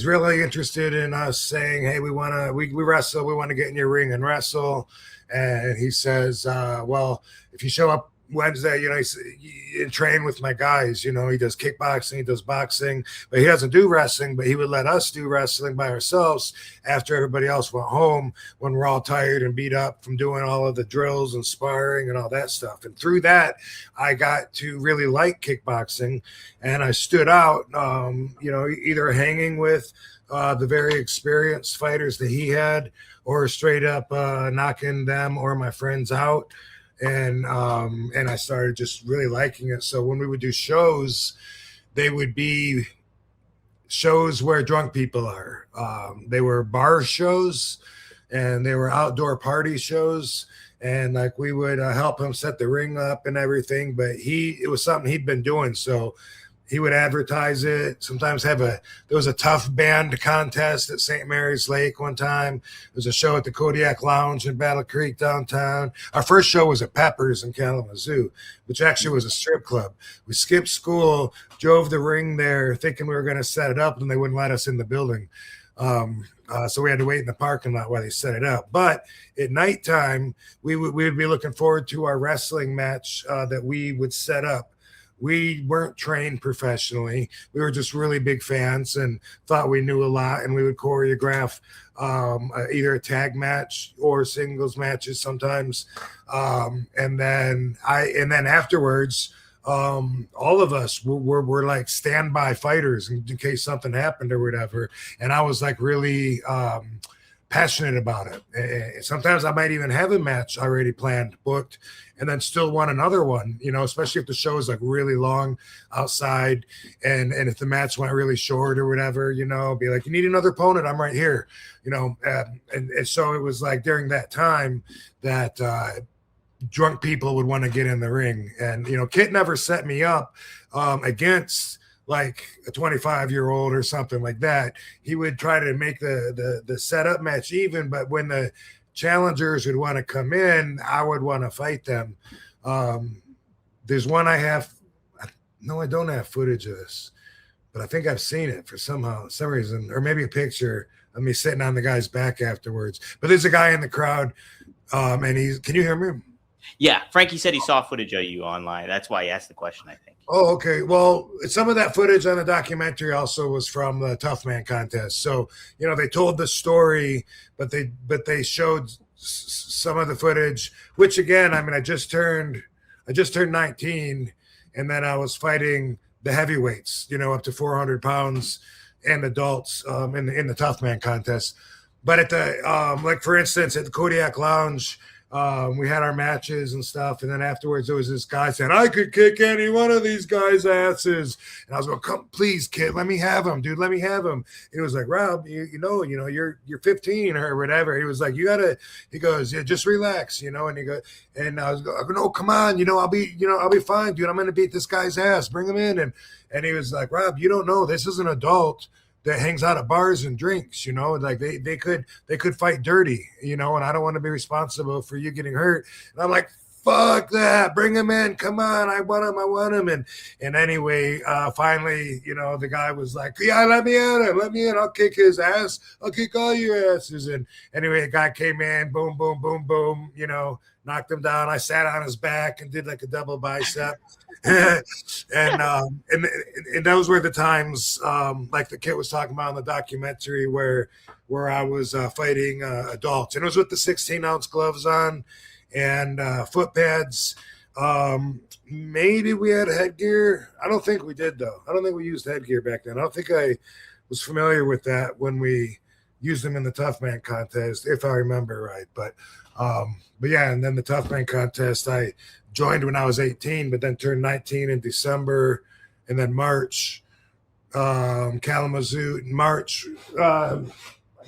really interested in us saying, hey, we wrestle. We want to get in your ring and wrestle. And he says, well, if you show up Wednesday, he train with my guys, he does kickboxing, he does boxing, but he doesn't do wrestling, but he would let us do wrestling by ourselves after everybody else went home, when we're all tired and beat up from doing all of the drills and sparring and all that stuff. And through that, I got to really like kickboxing, and I stood out, either hanging with the very experienced fighters that he had, or straight up knocking them or my friends out. And I started just really liking it. So when we would do shows, they would be shows where drunk people are. They were bar shows, and they were outdoor party shows. And like, we would help him set the ring up and everything. But it was something he'd been doing. So he would advertise it. Sometimes there was a tough band contest at St. Mary's Lake one time. There was a show at the Kodiak Lounge in Battle Creek downtown. Our first show was at Peppers in Kalamazoo, which actually was a strip club. We skipped school, drove the ring there thinking we were going to set it up, and they wouldn't let us in the building. So we had to wait in the parking lot while they set it up. But at nighttime, we would be looking forward to our wrestling match that we would set up. We weren't trained professionally. We were just really big fans and thought we knew a lot. And we would choreograph either a tag match or singles matches sometimes. And then afterwards, all of us were like standby fighters in case something happened or whatever. And I was like really passionate about it. Sometimes I might even have a match already planned, booked, and then still want another one, especially if the show is like really long outside, and if the match went really short or whatever, be like, you need another opponent, I'm right here, and so it was like during that time that drunk people would want to get in the ring. And Kit never set me up against like a 25-year-old or something like that. He would try to make the setup match even, but when the challengers would want to come in, I would want to fight them. There's one I don't have footage of this, but I think I've seen it for some reason, or maybe a picture of me sitting on the guy's back afterwards. But there's a guy in the crowd, and can you hear me? Yeah, Frankie said he saw footage of you online. That's why he asked the question, I think. Oh, okay. Well, some of that footage on the documentary also was from the Tough Man contest. So, they told the story, but they showed some of the footage, which again, I just turned 19, and then I was fighting the heavyweights, up to 400 pounds and adults in the Tough Man contest. But at the like, for instance, at the Kodiak Lounge, we had our matches and stuff, and then afterwards there was this guy saying I could kick any one of these guys' asses, and I was going, come, please, kid, let me have him, dude, let me have him. And he was like, Rob, you know, you're 15 or whatever. He was like, he goes, yeah, just relax, you know. And he goes, and I was going, no, come on, you know, I'll be fine, dude. I'm going to beat this guy's ass. Bring him in. And he was like, Rob, you don't know, this is an adult that hangs out at bars and drinks, you know, like they could fight dirty, you know, and I don't want to be responsible for you getting hurt. And I'm like, fuck that, bring him in, come on, I want him. And anyway, finally, you know, the guy was like, yeah, let me in, I'll kick his ass, I'll kick all your asses. And anyway, the guy came in, boom, boom, boom, boom, you know, knocked him down. I sat on his back and did like a double bicep. and those were the times, like the kid was talking about in the documentary, where I was fighting adults, and it was with the 16-ounce gloves on and foot pads. Maybe we had headgear. I don't think we did, though. I don't think we used headgear back then. I don't think I was familiar with that when we used them in the Tough Man contest, if I remember right. But yeah, and then the Tough Man contest, I joined when I was 18, but then turned 19 in December, and then March, Kalamazoo in March. I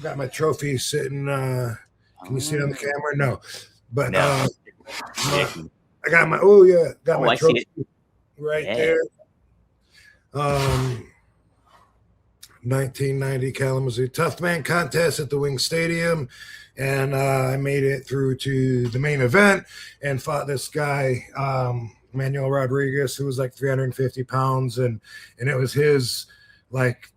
got my trophy sitting. Can you see it on the camera? No, but no. I got my my trophy right there. 1990 Kalamazoo Tough Man contest at the Wing Stadium. And I made it through to the main event and fought this guy, Manuel Rodriguez, who was like 350 pounds. And it was his, like,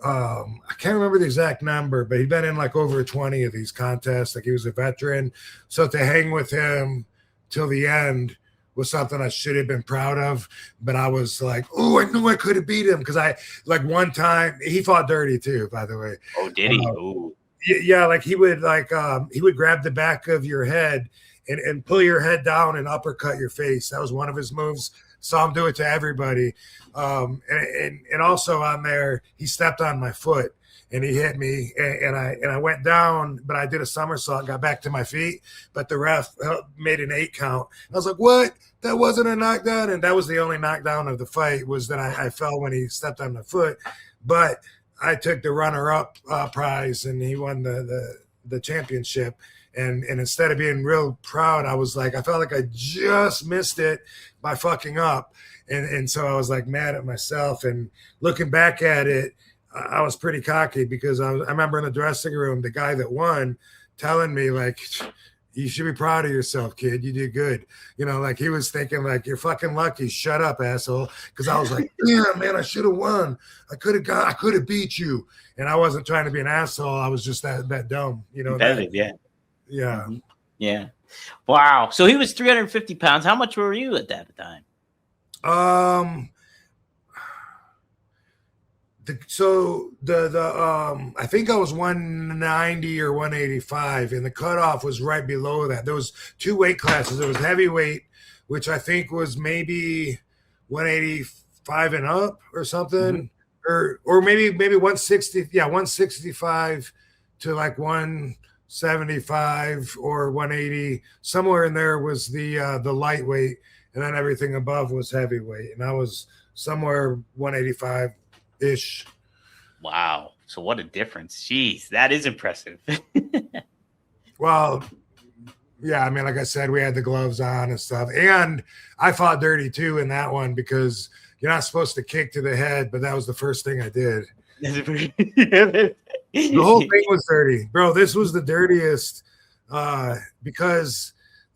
I can't remember the exact number, but he'd been in like over 20 of these contests. Like, he was a veteran. So to hang with him till the end was something I should have been proud of. But I was like, oh, I knew I could have beat him. Because one time, he fought dirty too, by the way. Oh, did he? Ooh. Yeah, like he would grab the back of your head and pull your head down and uppercut your face. That was one of his moves. Saw him do it to everybody. And also on there, he stepped on my foot and he hit me and I went down, but I did a somersault and got back to my feet. But the ref made an 8 count. I was like, what? That wasn't a knockdown. And that was the only knockdown of the fight, was that I fell when he stepped on my foot. But I took the runner-up prize, and he won the championship. And instead of being real proud, I was like, I felt like I just missed it by fucking up. And so I was like mad at myself. And looking back at it, I was pretty cocky, because I remember in the dressing room, the guy that won telling me, like, you should be proud of yourself, kid. You did good. You know, like, he was thinking, like, you're fucking lucky. Shut up, asshole. Because I was like, yeah, man, I should have won. I could have beat you. And I wasn't trying to be an asshole. I was just that dumb. You know. Yeah. Yeah. Mm-hmm. Yeah. Wow. So he was 350 pounds. How much were you at that time? I think I was 190 or 185, and the cutoff was right below that. There was 2 weight classes. There was heavyweight, which I think was maybe 185 and up or something, or maybe 160. Yeah, 165 to like 175 or 180. Somewhere in there was the lightweight, and then everything above was heavyweight, and I was somewhere 185. Ish. Wow. So what a difference. Jeez, that is impressive. Well, yeah, I mean, like I said, we had the gloves on and stuff. And I fought dirty too in that one, because you're not supposed to kick to the head, but that was the first thing I did. The whole thing was dirty. Bro, this was the dirtiest, because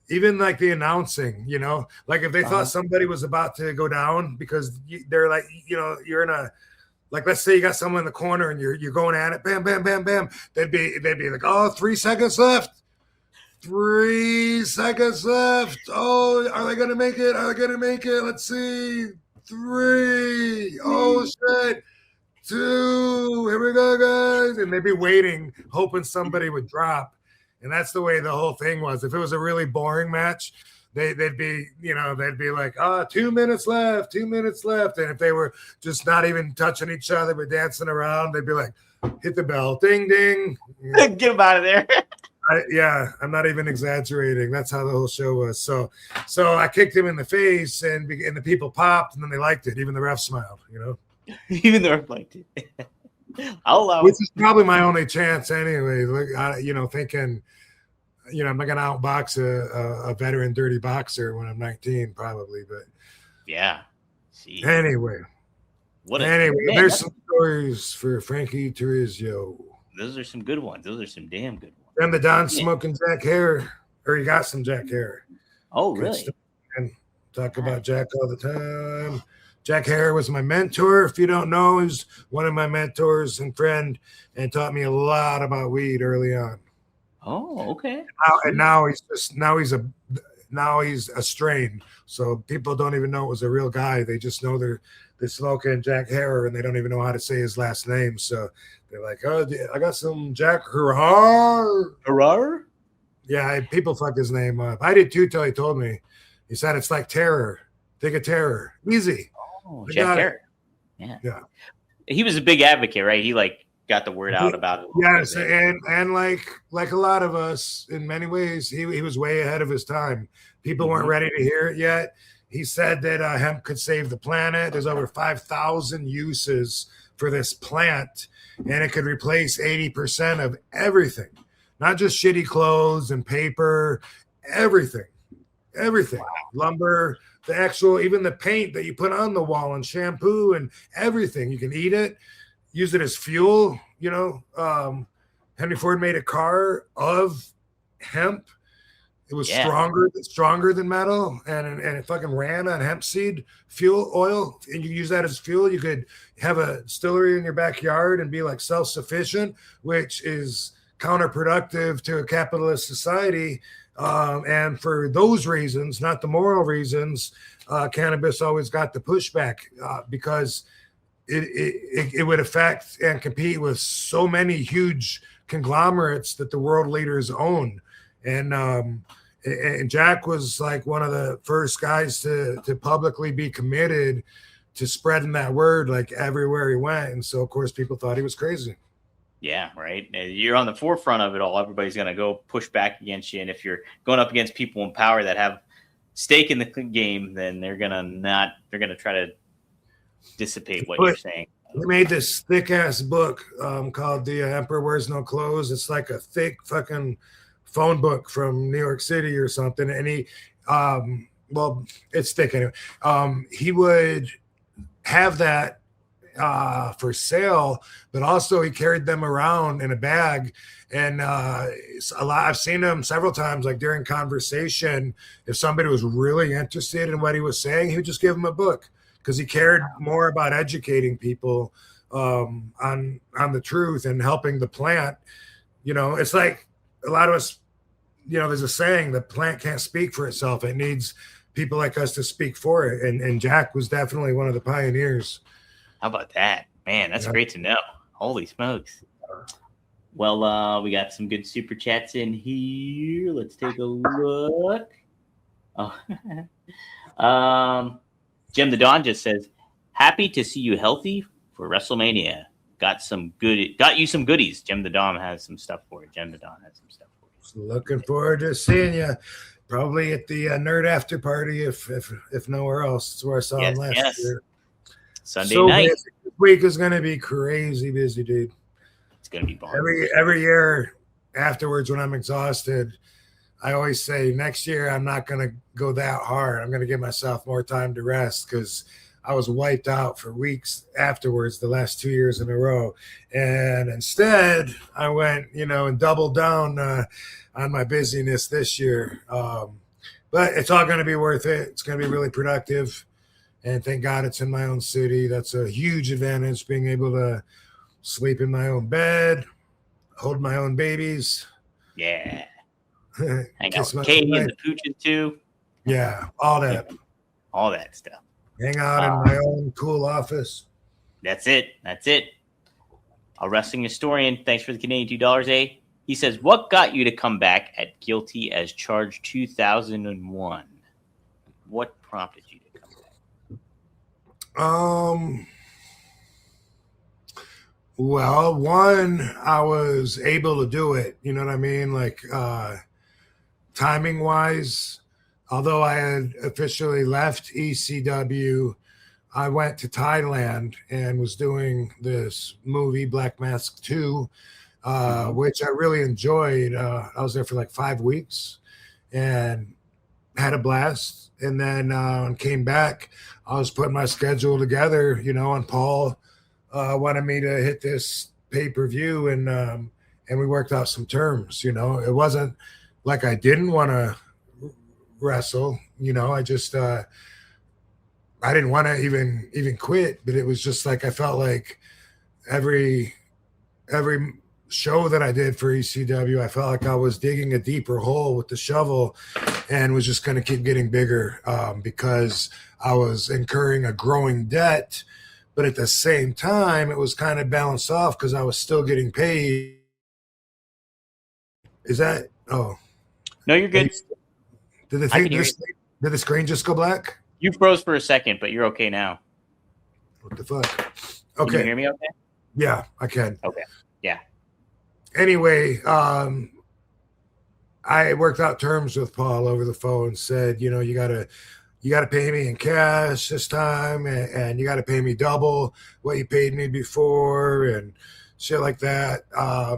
even like the announcing, you know, like if they thought somebody was about to go down, because they're like, you know, you're in a, like, let's say you got someone in the corner and you're going at it, bam, bam, bam, bam. They'd be like, oh, 3 seconds left. 3 seconds left. Oh, are they gonna make it? Are they gonna make it? Let's see. 3. Oh shit. 2. Here we go, guys. And they'd be waiting, hoping somebody would drop. And that's the way the whole thing was. If it was a really boring match, they'd be like, 2 minutes left, 2 minutes left. And if they were just not even touching each other but dancing around, they'd be like, hit the bell, ding, ding. Get them out of there. I'm not even exaggerating. That's how the whole show was. So I kicked him in the face, and the people popped, and then they liked it. Even the ref smiled, Even though I liked it. I'll allow Which it. is probably my only chance anyway. Thinking, I'm not going to outbox a veteran dirty boxer when I'm 19, probably. But yeah. See. Anyway, there's some stories for Frankie Turizio. Those are some good ones. Those are some damn good ones. And the Don smoking Jack Hare, or he got some Jack Hare. Oh, really? And talk about Jack all the time. Jack Hare was my mentor. If you don't know, he was one of my mentors and friend, and taught me a lot about weed early on. Oh, okay. Now he's a strain. So people don't even know it was a real guy. They just know they're smoking Jack Hare, and they don't even know how to say his last name. So they're like, "Oh, I got some Jack Hurrah." Yeah, people fuck his name up. I did too till he told me. He said it's like terror. Think of terror. Easy. Oh, Jack Hare. Yeah. He was a big advocate, right? He got the word out about it. Yes, and like a lot of us, in many ways, he was way ahead of his time. People weren't ready to hear it yet. He said that hemp could save the planet. There's over 5,000 uses for this plant, and it could replace 80% of everything, not just shitty clothes and paper, everything. Wow. Lumber, even the paint that you put on the wall, and shampoo and everything. You can eat it, use it as fuel. Henry Ford made a car of hemp. It was stronger than metal, and it fucking ran on hemp seed fuel oil, and you use that as fuel. You could have a distillery in your backyard and be like self-sufficient, which is counterproductive to a capitalist society. And for those reasons, not the moral reasons, cannabis always got the pushback because it would affect and compete with so many huge conglomerates that the world leaders own. And Jack was like one of the first guys to publicly be committed to spreading that word like everywhere he went. And so, of course, people thought he was crazy. Yeah, right. You're on the forefront of it all. Everybody's going to go push back against you. And if you're going up against people in power that have stake in the game, then they're going to try to dissipate what you're saying. He made this thick ass book called The Emperor Wears No Clothes. It's like a thick fucking phone book from New York City or something. And he, it's thick anyway. He would have that for sale, but also he carried them around in a bag. And I've seen him several times, like during conversation, if somebody was really interested in what he was saying, he would just give them a book, because he cared more about educating people on the truth and helping the plant. It's like a lot of us, there's a saying, the plant can't speak for itself. It needs people like us to speak for it. And Jack was definitely one of the pioneers. How about that? Man, that's great to know. Holy smokes. Well, we got some good super chats in here. Let's take a look. Oh, Jim the Don just says, happy to see you healthy for WrestleMania. Got you some goodies. Jim the Don has some stuff for you. Jim the Don has some stuff for you. Looking forward to seeing you. Probably at the nerd after party, if nowhere else. It's where I saw him last year. Sunday night. Busy. This week is going to be crazy busy, dude. It's going to be fun. Every year afterwards, when I'm exhausted, I always say next year I'm not going to go that hard. I'm going to give myself more time to rest, because I was wiped out for weeks afterwards the last 2 years in a row. And instead, I went, and doubled down on my busyness this year. But it's all going to be worth it. It's going to be really productive. And thank God it's in my own city. That's a huge advantage, being able to sleep in my own bed, hold my own babies. Yeah. Hang out with Katie and the pooches too. Yeah, all that. All that stuff. Hang out in my own cool office. That's it. A wrestling historian. Thanks for the Canadian $2, eh? He says, what got you to come back at Guilty as Charged 2001? What prompted you to come back? Well, one, I was able to do it. You know what I mean? Like timing wise, although I had officially left ECW, I went to Thailand and was doing this movie, Black Mask 2, which I really enjoyed. I was there for like 5 weeks and had a blast. And then came back. I was putting my schedule together, you know, and Paul wanted me to hit this pay-per-view, and we worked out some terms. You know, it wasn't like I didn't want to wrestle. You know, I just I didn't want to even quit, but it was just like I felt like every show that I did for ECW, I felt like I was digging a deeper hole with the shovel, and was just going to keep getting bigger because I was incurring a growing debt. But at the same time, it was kind of balanced off because I was still getting paid. Is that? Oh, No, you're good. Did the screen just go black? You froze for a second, but you're okay now. What the fuck? Can Okay. you hear me okay? Yeah, I can. Okay. Yeah. Anyway, I worked out terms with Paul over the phone. Said, you know, you gotta pay me in cash this time, and you gotta pay me double what you paid me before, and shit like that.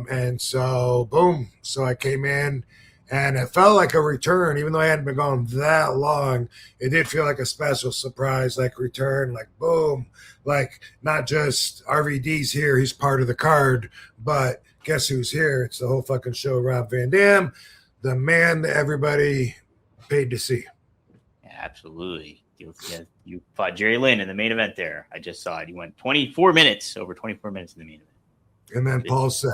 And so, boom. So I came in, and it felt like a return, even though I hadn't been gone that long. It did feel like a special surprise, like return, like boom, like not just RVD's here, he's part of the card, but guess who's here? It's the whole fucking show, Rob Van Dam, the man that everybody paid to see. Yeah, absolutely. You fought Jerry Lynn in the main event there. I just saw it. You went over 24 minutes in the main event. And then Paul said,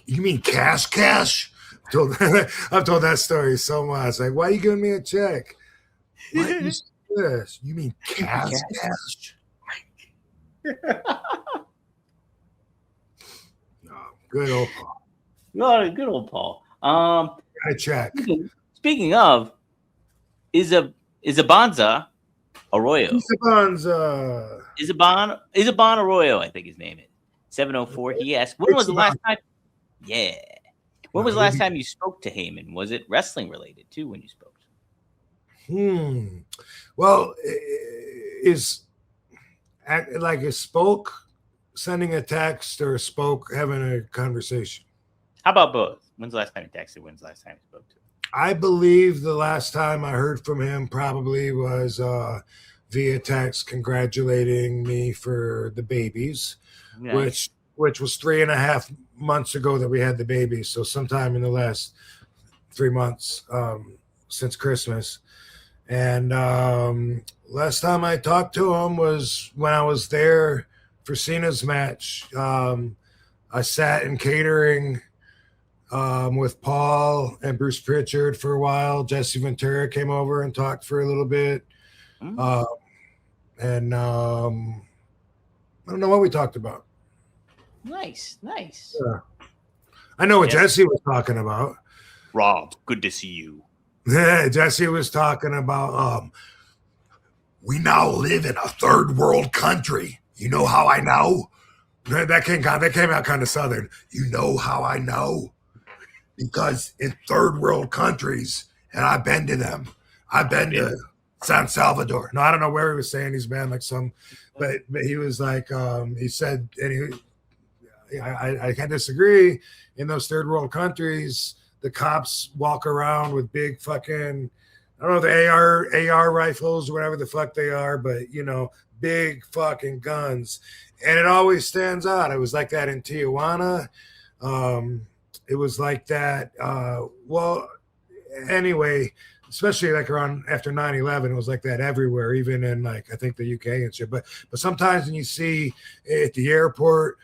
you mean cash? I've told that story so much. Like, why are you giving me a check? What is this? You mean cash? No, good old Paul. Oh, good old Paul. I check. Speaking of, Isabanza Arroyo. Isaban Arroyo, I think his name is. 704. He asked, when was the last time? Yeah. When was the last time you spoke to Heyman? Was it wrestling related too when you spoke to him? Well, is spoke sending a text or spoke having a conversation? How about both? When's the last time you texted? When's the last time you spoke to him? I believe the last time I heard from him probably was via text congratulating me for the babies, nice. which was 3.5 months ago that we had the babies. So sometime in the last 3 months since Christmas. And last time I talked to him was when I was there for Cena's match. I sat in catering with Paul and Bruce Pritchard for a while. Jesse Ventura came over and talked for a little bit. And I don't know what we talked about. Nice. Yeah. I know what Jesse was talking about. Rob, good to see you. Yeah, Jesse was talking about we now live in a third world country. You know how I know? That came out kind of southern. You know how I know? Because in third world countries, and I've been to them. I've been to San Salvador. No, I don't know where he was saying he's been, like but he was like, he said, and I can't disagree. In those third world countries, the cops walk around with big fucking, I don't know, the AR rifles or whatever the fuck they are, but you know, big fucking guns. And it always stands out. It was like that in Tijuana. It was like that. Well, anyway, especially like around after 9/11, it was like that everywhere, even in like, I think the UK and shit. But sometimes when you see at the airport,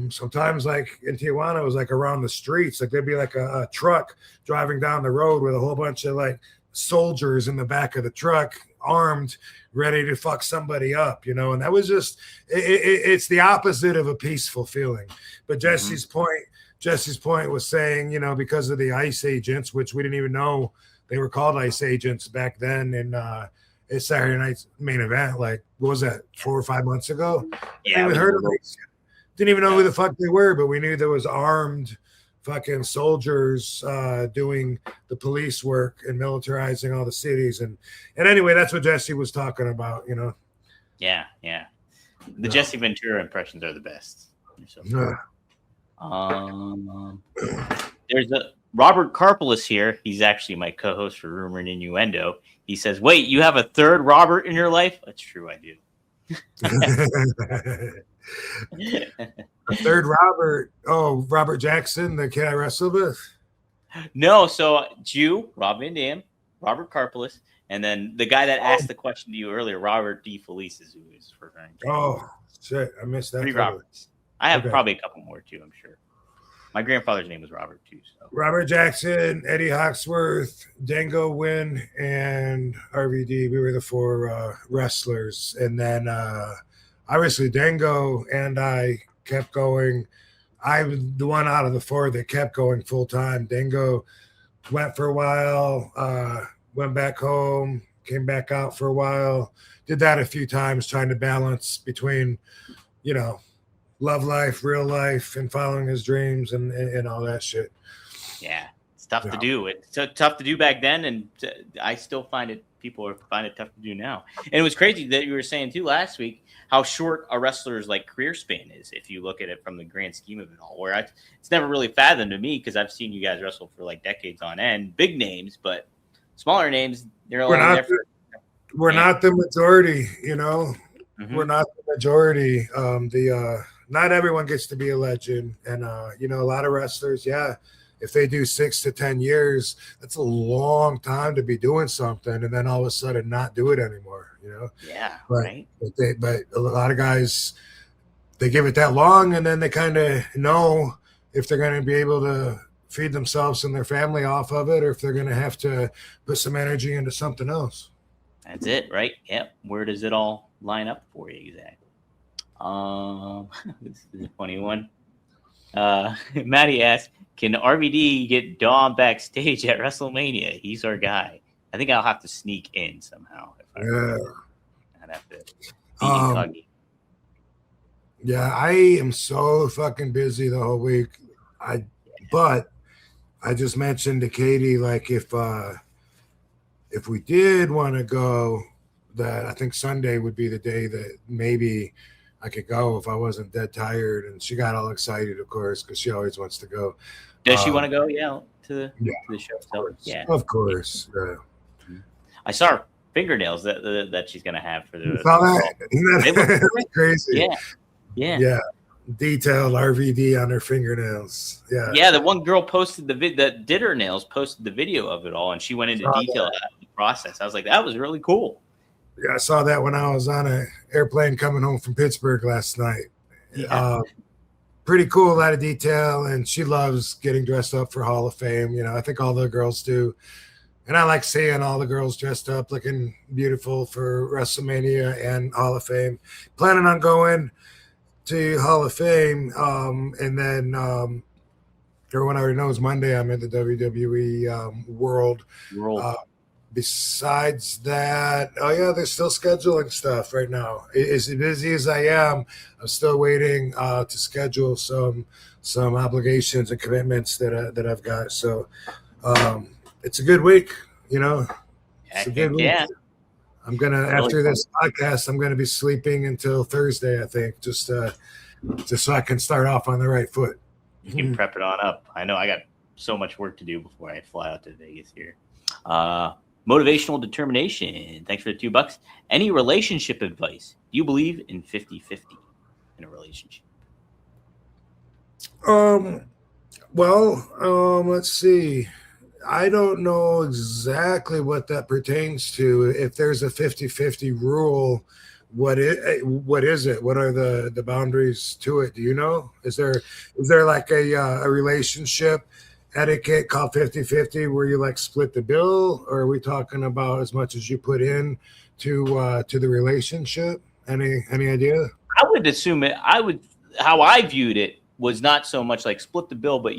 sometimes like in Tijuana, it was like around the streets, like there'd be like a truck driving down the road with a whole bunch of like soldiers in the back of the truck, armed, ready to fuck somebody up, you know. And that was just it's the opposite of a peaceful feeling. But Jesse's point was saying, you know, because of the ICE agents, which we didn't even know they were called ICE agents back then, and it's Saturday Night's Main Event, like what was that, 4 or 5 months ago? Yeah, we heard of it. Didn't even know who the fuck they were, but we knew there was armed fucking soldiers doing the police work and militarizing all the cities. And anyway, that's what Jesse was talking about, you know. Yeah. The Jesse Ventura impressions are the best. There's a Robert Karpelis here. He's actually my co-host for Rumor and Innuendo. He says, "Wait, you have a third Robert in your life?" That's true, I do. A third Robert. Oh, Robert Jackson, the kid I wrestled with. No, so Jew, Rob Van Dam, Robert Karpelis, and then the guy that asked the question to you earlier, Robert D. Felice, is who is referring to. Oh shit, I missed that. 3 Roberts. I have probably a couple more too, I'm sure. My grandfather's name was Robert too. So. Robert Jackson, Eddie Hawksworth, Dango Wynn, and RVD. We were the 4 wrestlers. And then obviously Dango and I kept going. I was the one out of the 4 that kept going full time. Dango went for a while, went back home, came back out for a while. Did that a few times, trying to balance between, you know, love life, real life, and following his dreams and all that shit. Yeah, it's tough to do. It's tough to do back then, and I still find it. People find it tough to do now. And it was crazy that you were saying too last week how short a wrestler's like career span is if you look at it from the grand scheme of it all. Where it's never really fathomed to me because I've seen you guys wrestle for like decades on end, big names, but smaller names. We're not the majority, you know. Mm-hmm. We're not the majority. Not everyone gets to be a legend, and you know, a lot of wrestlers, if they do 6 to 10 years, that's a long time to be doing something, and then all of a sudden not do it anymore, you know. Right. But a lot of guys, they give it that long, and then they kind of know if they're going to be able to feed themselves and their family off of it, or if they're going to have to put some energy into something else. That's it, right? Yep. Where does it all line up for you exactly? This is a funny one. Maddie asked, "Can RVD get Dom backstage at WrestleMania? He's our guy." I think I'll have to sneak in somehow. I'd have to. Yeah, I am so fucking busy the whole week. But I just mentioned to Katie, like, if we did want to go, that I think Sunday would be the day that maybe I could go if I wasn't dead tired. And she got all excited, of course, because she always wants to go. Does she want to go? Yeah, to the show. Of course. I saw her fingernails that she's gonna have for the. You saw that? Isn't that crazy? Yeah. Detailed RVD on her fingernails. Yeah. The one girl posted that did her nails, posted the video of it all, and she went into detail about the process. I was like, that was really cool. Yeah, I saw that when I was on an airplane coming home from Pittsburgh last night. Pretty cool, a lot of detail, and she loves getting dressed up for Hall of Fame. You know, I think all the girls do. And I like seeing all the girls dressed up, looking beautiful for WrestleMania and Hall of Fame. Planning on going to Hall of Fame, and then everyone already knows Monday I'm in the WWE World. Besides that, they're still scheduling stuff right now. As busy as I am, I'm still waiting to schedule some obligations and commitments that I've got. So it's a good week, you know. It's a good week. Yeah. I'm gonna after this podcast, I'm gonna be sleeping until Thursday, I think, just so I can start off on the right foot. You can prep it on up. I know I got so much work to do before I fly out to Vegas here. Motivational determination. Thanks for the $2. Any relationship advice? Do you believe in 50-50 in a relationship? Let's see. I don't know exactly what that pertains to. If there's a 50-50 rule, what is it? What are the boundaries to it? Do you know? Is there like a relationship etiquette called 50-50 where you like split the bill, or are we talking about as much as you put in to the relationship? Any idea? I would assume how I viewed it was not so much like split the bill, but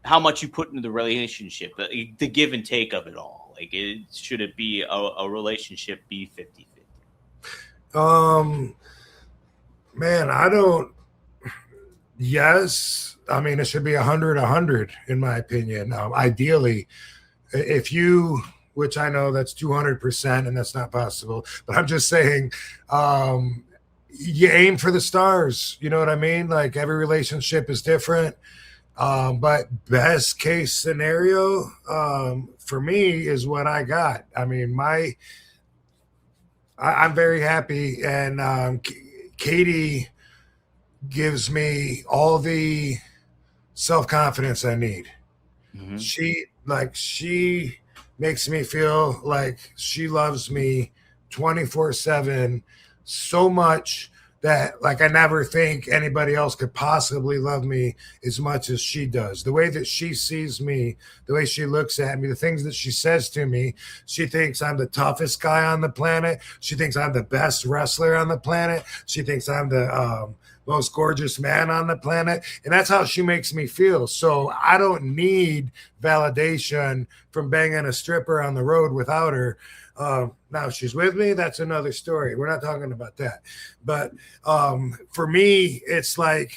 how much you put into the relationship, the give and take of it all. Like, should it be a relationship be 50-50? Man, I don't. Yes, I mean it should be 100 in my opinion. Ideally, if you, which I know that's 200% and that's not possible, but I'm just saying, you aim for the stars. You know what I mean? Like every relationship is different. But best case scenario for me is what I got. I mean, I'm very happy, and Katie gives me all the self confidence I need. Mhm. She makes me feel like she loves me 24/7 so much that like I never think anybody else could possibly love me as much as she does. The way that she sees me, the way she looks at me, the things that she says to me, she thinks I'm the toughest guy on the planet. She thinks I'm the best wrestler on the planet. She thinks I'm the most gorgeous man on the planet. And that's how she makes me feel. So I don't need validation from banging a stripper on the road without her. Now, if she's with me, that's another story. We're not talking about that. But for me, it's like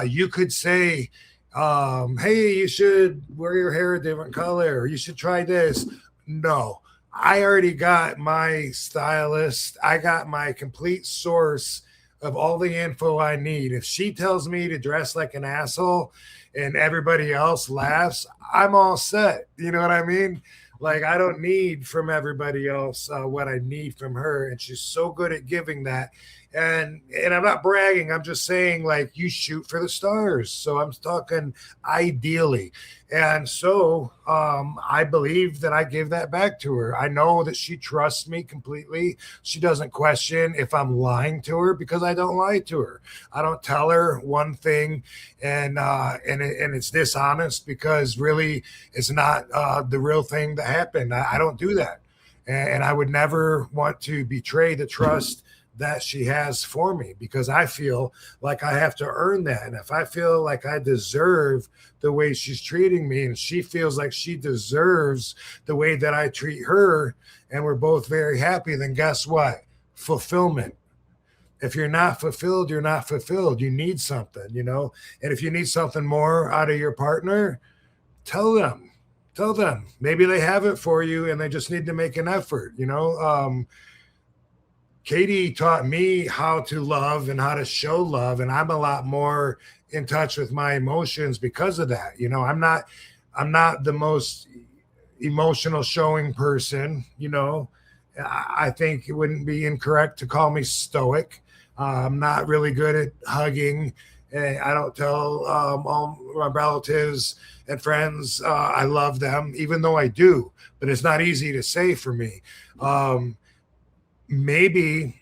you could say, hey, you should wear your hair a different color, or you should try this. No, I already got my stylist. I got my complete source of all the info I need. If she tells me to dress like an asshole and everybody else laughs, I'm all set. You know what I mean? Like, I don't need from everybody else what I need from her. And she's so good at giving that. And I'm not bragging. I'm just saying, like, you shoot for the stars. So I'm talking ideally. And so I believe that I give that back to her. I know that she trusts me completely. She doesn't question if I'm lying to her, because I don't lie to her. I don't tell her one thing and it's dishonest because really it's not the real thing that happened. I don't do that. And I would never want to betray the trust that she has for me, because I feel like I have to earn that. And if I feel like I deserve the way she's treating me, and she feels like she deserves the way that I treat her, and we're both very happy, then guess what? Fulfillment. If you're not fulfilled, you're not fulfilled. You need something, you know? And if you need something more out of your partner, tell them. Tell them. Maybe they have it for you and they just need to make an effort, you know? Katie taught me how to love and how to show love, and I'm a lot more in touch with my emotions because of that. You know, I'm not the most emotional showing person. You know, I think it wouldn't be incorrect to call me stoic. I'm not really good at hugging. I don't tell all my relatives and friends I love them, even though I do. But it's not easy to say for me. Maybe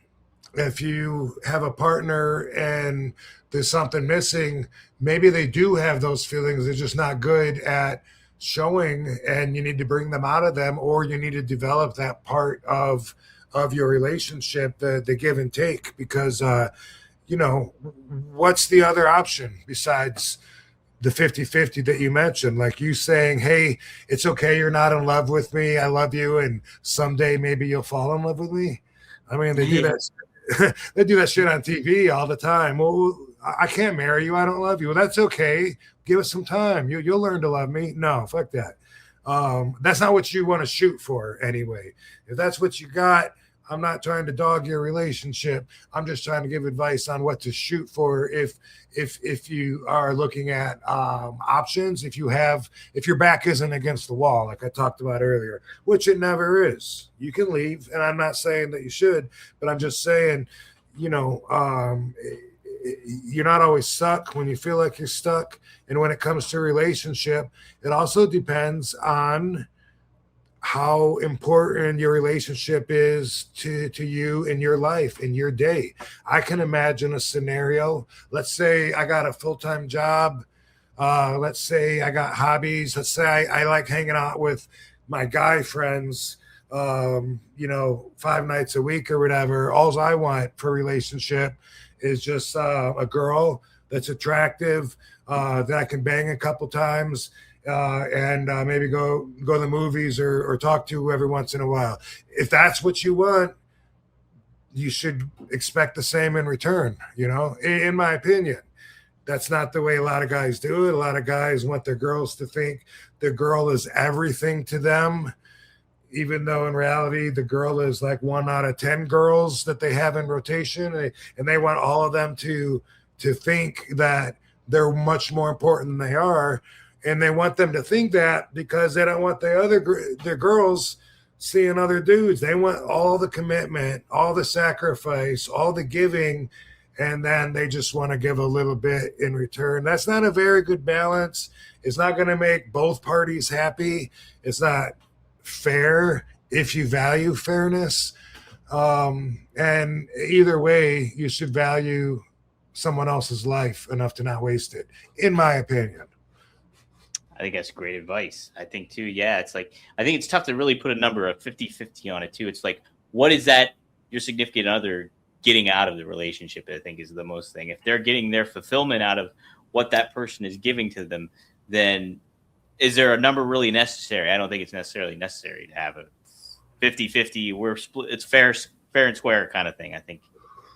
if you have a partner and there's something missing, maybe they do have those feelings. They're just not good at showing, and you need to bring them out of them, or you need to develop that part of your relationship, the give and take, because you know, what's the other option besides the 50-50 that you mentioned? Like you saying, hey, it's okay, you're not in love with me, I love you, and someday maybe you'll fall in love with me. I mean, they do that. They do that shit on TV all the time. Well, I can't marry you. I don't love you. Well, that's okay. Give us some time. You'll learn to love me. No, fuck that. That's not what you want to shoot for anyway. If that's what you got, I'm not trying to dog your relationship. I'm just trying to give advice on what to shoot for if you are looking at options. If your back isn't against the wall, like I talked about earlier, which it never is. You can leave, and I'm not saying that you should, but I'm just saying, you know, you're not always stuck when you feel like you're stuck. And when it comes to a relationship, it also depends on how important your relationship is to you in your life, in your day. I can imagine a scenario. Let's say I got a full-time job. Let's say I got hobbies. Let's say I like hanging out with my guy friends, you know, 5 nights a week or whatever. All I want for a relationship is just a girl that's attractive, that I can bang a couple times, and maybe go to the movies or talk to every once in a while. If that's what you want, you should expect the same in return, in my opinion. That's not the way a lot of guys do it. A lot of guys want their girls to think the girl is everything to them, even though in reality the girl is like 1 out of 10 girls that they have in rotation, and they want all of them to think that they're much more important than they are, and they want them to think that because they don't want the girls seeing other dudes. They want all the commitment, all the sacrifice, all the giving, and then they just want to give a little bit in return. That's not a very good balance. It's not going to make both parties happy. It's not fair if you value fairness. And either way, you should value someone else's life enough to not waste it, in my opinion. I think that's great advice. I think too, yeah, it's like, I think it's tough to really put a number of 50-50 on it too. It's like, what is that your significant other getting out of the relationship, I think, is the most thing. If they're getting their fulfillment out of what that person is giving to them, then is there a number really necessary? I don't think it's necessarily necessary to have a 50-50. We're split. It's fair and square kind of thing. I think,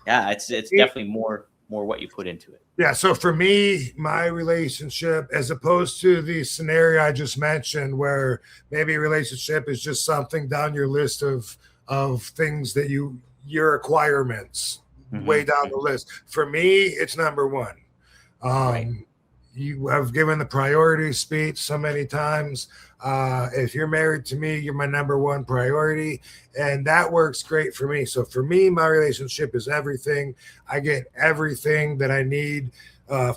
yeah, it's definitely more what you put into it. Yeah. So for me, my relationship, as opposed to the scenario I just mentioned, where maybe a relationship is just something down your list of things that your requirements, way down the list. For me, it's number one. Right. You have given the priority speech so many times. If you're married to me, you're my number one priority. And that works great for me. So for me, my relationship is everything. I get everything that I need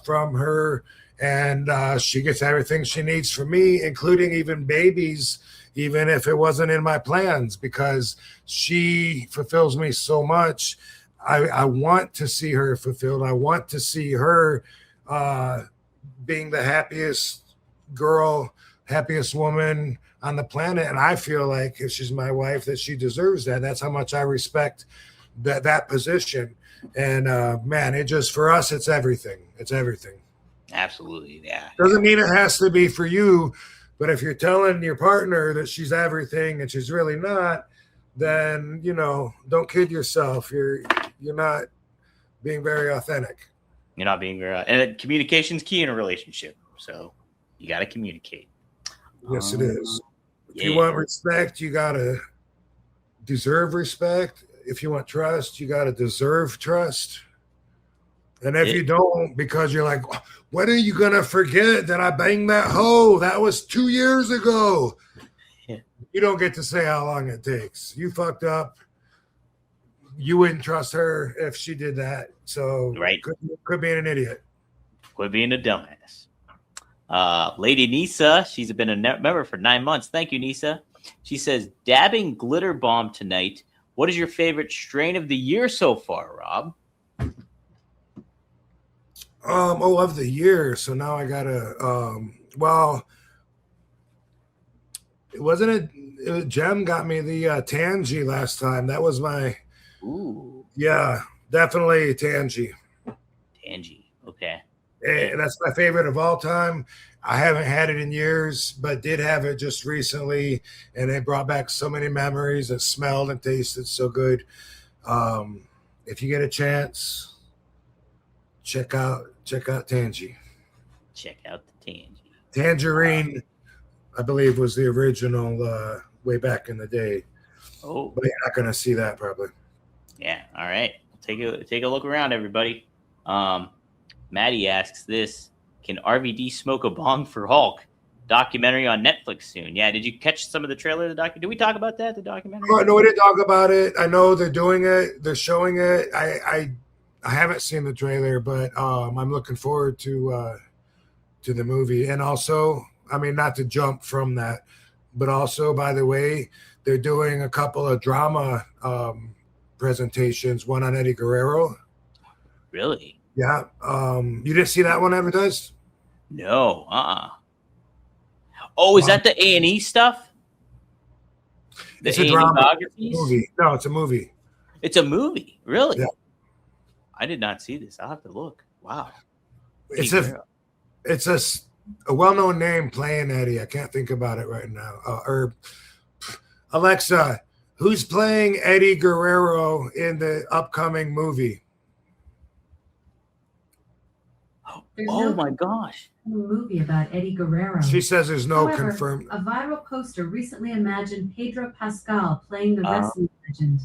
from her. And she gets everything she needs from me, including even babies, even if it wasn't in my plans, because she fulfills me so much. I want to see her fulfilled. I want to see her being the happiest girl, happiest woman on the planet. And I feel like if she's my wife, that she deserves that. That's how much I respect that position. And man, it just, for us, it's everything. It's everything. Absolutely. Yeah. Doesn't mean it has to be for you, but if you're telling your partner that she's everything and she's really not, then, don't kid yourself. You're not being very authentic. You're not being very, and communication's key in a relationship. So you got to communicate. Yes, it is. If Yeah. you want respect, you got to deserve respect. If you want trust, you got to deserve trust. And if you don't, because you're like, when are you going to forget that I banged that hoe? That was 2 years ago. Yeah. You don't get to say how long it takes. You fucked up. You wouldn't trust her if she did that. So right. Could be an idiot. Quit being a dumbass. Lady Nisa, she's been a member for 9 months. Thank you, Nisa. She says, dabbing glitter bomb tonight. What is your favorite strain of the year so far, Rob? Of the year. So now I gotta. Well, it wasn't it. Jem got me the Tangy last time. That was my. Ooh. Yeah, definitely Tangy. Tangy. Okay. And that's my favorite of all time. I haven't had it in years, but did have it just recently, and it brought back so many memories. It smelled and tasted so good. If you get a chance, check out Tangy. Check out the Tangy. Tangerine, I believe, was the original way back in the day. Oh, but you're not gonna see that probably. Yeah. All right. Take a look around, everybody. Maddie asks this: can RVD smoke a bong for Hulk? Documentary on Netflix soon. Yeah. Did you catch some of the trailer of the documentary? Did we talk about that? The documentary? No, we didn't talk about it. I know they're doing it. They're showing it. I haven't seen the trailer, but I'm looking forward to the movie. And also, I mean, not to jump from that, but also, by the way, they're doing a couple of drama presentations. One on Eddie Guerrero. Really? Yeah. You didn't see that one advertised? No. Oh, is that the A&E stuff? It's a drama movie. No, it's a movie. It's a movie. Really? Yeah. I did not see this. I'll have to look. Wow. It's a well-known name playing Eddie. I can't think about it right now. Or Alexa, Who's playing Eddie Guerrero in the upcoming movie? Oh my gosh. Movie about Eddie Guerrero. She says there's no However, confirmed. A viral poster recently imagined Pedro Pascal playing the wrestling legend.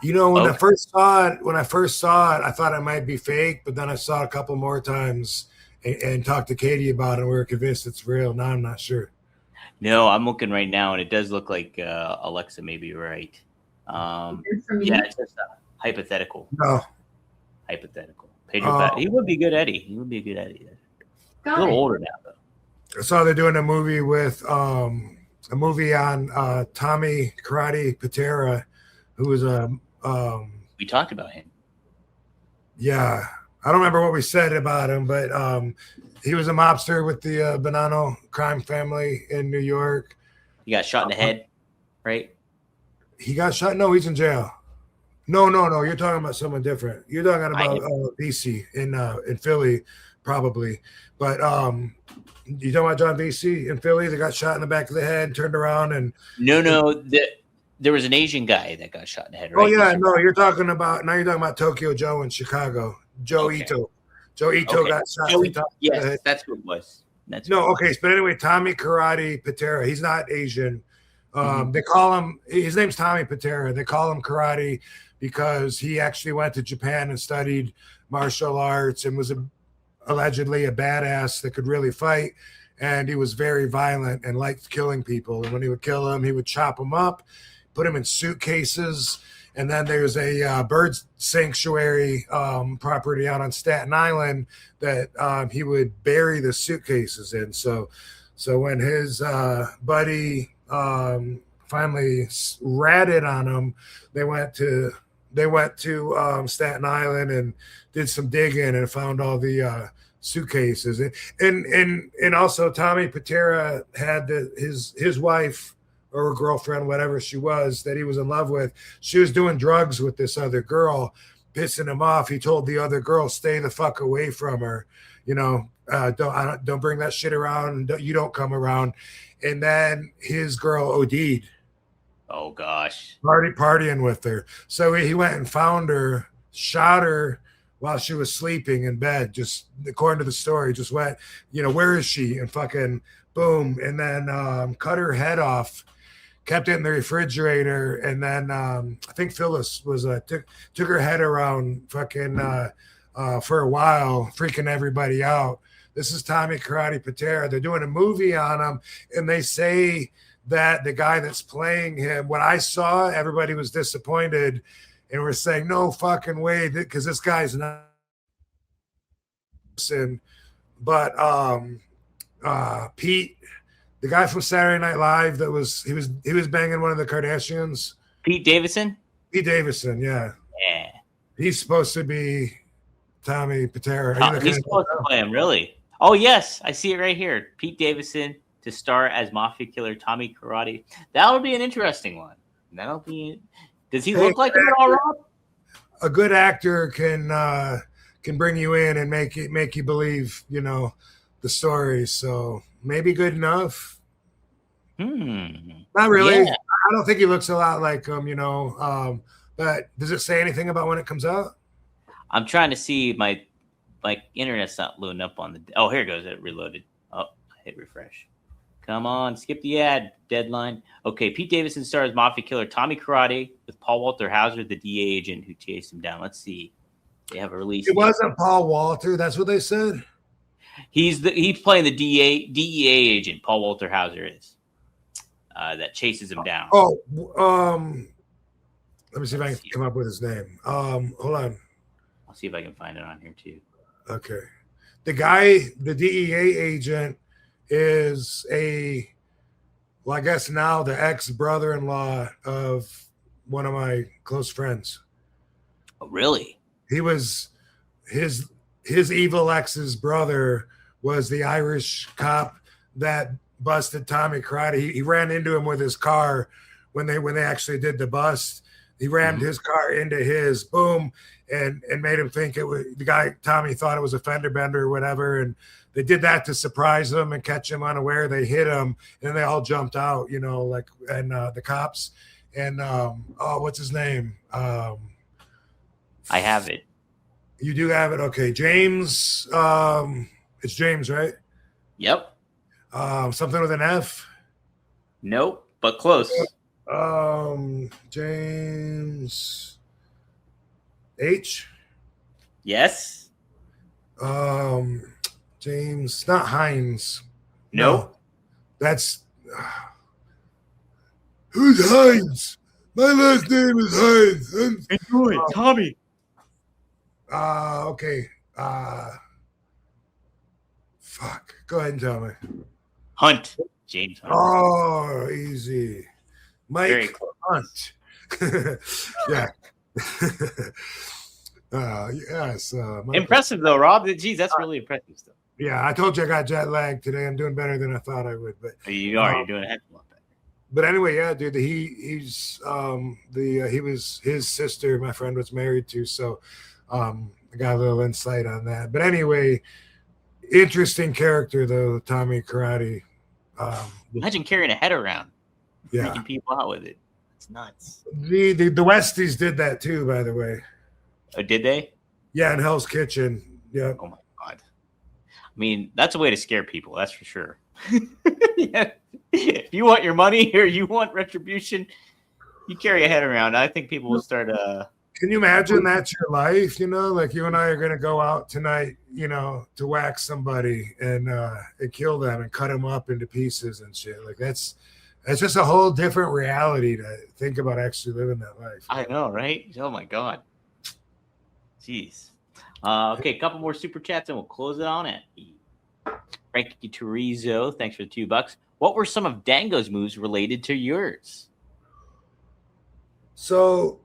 You know, when I first saw it, I thought it might be fake, but then I saw it a couple more times and talked to Katie about it. And we were convinced it's real. Now I'm not sure. No, I'm looking right now, and it does look like Alexa may be right. Yeah, it's just hypothetical. No. Hypothetical. Pedro, he would be good Eddie. He would be a good Eddie. A little older now, though. I saw they're doing a movie with a movie on Tommy Karate Patera, who was a. We talked about him. Yeah, I don't remember what we said about him, but he was a mobster with the Bonanno crime family in New York. He got shot in the head, right? He got shot. No, he's in jail. No. You're talking about someone different. You're talking about BC in Philly, probably. But you talking about John BC in Philly? They got shot in the back of the head, turned around, and no. There was an Asian guy that got shot in the head, right? Oh yeah, no. You're talking about Tokyo Joe in Chicago. Joe Ito. Joe Ito got shot. Yes, that's what it was. But anyway, Tommy Karate Patera. He's not Asian. They call him. His name's Tommy Patera. They call him Karate because he actually went to Japan and studied martial arts and was allegedly a badass that could really fight. And he was very violent and liked killing people. And when he would kill them, he would chop them up, put them in suitcases. And then there's a bird sanctuary property out on Staten Island that he would bury the suitcases in. So when his buddy finally ratted on him, they went to Staten Island and did some digging and found all the suitcases. And also Tommy Patera had his wife or girlfriend, whatever she was, that he was in love with. She was doing drugs with this other girl, pissing him off. He told the other girl, stay the fuck away from her. You know, don't bring that shit around. You don't come around. And then his girl OD'd. Oh gosh. Partying with her. So he went and found her, shot her while she was sleeping in bed. Just according to the story, just went, where is she? And fucking boom. And then cut her head off, kept it in the refrigerator. And then I think Phyllis was took her head around fucking for a while, freaking everybody out. This is Tommy Karate Patera. They're doing a movie on him, and they say that the guy that's playing him, when I saw, everybody was disappointed and we're saying, no fucking way, because this guy's not. But Pete, the guy from Saturday Night Live, he was banging one of the Kardashians. Pete Davidson? Pete Davidson, yeah. Yeah. He's supposed to be Tommy Patera. He's supposed to play him, really? Oh, yes. I see it right here. Pete Davidson to star as Mafia Killer Tommy Karate. That'll be an interesting one. Does he look like him at all, Rob? A good actor can bring you in and make you believe, the story. So maybe good enough. Not really. Yeah. I don't think he looks a lot like him, but does it say anything about when it comes out? I'm trying to see my internet's not loading up on the. Oh, here it goes. It reloaded. Oh, I hit refresh. Come on, skip the ad deadline. Okay, Pete Davidson stars Mafia Killer Tommy Karate with Paul Walter Hauser, the DA agent who chased him down. Let's see. They have a release. It wasn't Paul Walter. That's what they said. He's playing the DEA agent. Paul Walter Hauser is that chases him down. Oh, let me see if I can come up with his name. Hold on. I'll see if I can find it on here too. Okay, the guy, the DEA agent, is I guess now the ex-brother-in-law of one of my close friends. Oh, really? He was his evil ex's brother was the Irish cop that busted Tommy Karate. He ran into him with his car when they actually did the bust. He rammed his car into his, boom, and made him think it was the guy. Tommy thought it was a fender bender or whatever, and they did that to surprise him and catch him unaware. They hit him, and they all jumped out, and the cops. and what's his name? I have it. You do have it. Okay, James. It's James, right? Yep. Something with an F. Nope, but close. James H. Yes. James, not Hines. Nope. No, that's who's Hines? My last name is Hines. Enjoy it, Tommy. Okay. Fuck. Go ahead and tell me. Hunt. James Hunt. Oh, easy. Very Mike close. Hunt. Yeah. Yes. Impressive though, Rob. Geez, that's really impressive stuff. Yeah, I told you I got jet lag today. I'm doing better than I thought I would, but You are. You're doing a heck of a lot better. but anyway, yeah, dude. He was his sister. My friend was married to, so I got a little insight on that. But anyway, interesting character though, Tommy Karate. Imagine carrying a head around, Yeah, freaking people out with it. It's nuts. the Westies did that too, by the way. Oh, did they? Yeah, in Hell's Kitchen. Yeah. Oh my god. I mean, that's a way to scare people. That's for sure. Yeah. If you want your money or you want retribution, you carry a head around. I think people will start. Can you imagine that's your life? You know, like you and I are going to go out tonight, you know, to whack somebody and kill them and cut them up into pieces and shit. Like that's just a whole different reality to think about actually living that life. I know, right? Oh my god. Jeez. Okay, a couple more super chats and we'll close it on it. Frankie Turizo, thanks for the $2. What were some of Dango's moves related to yours? So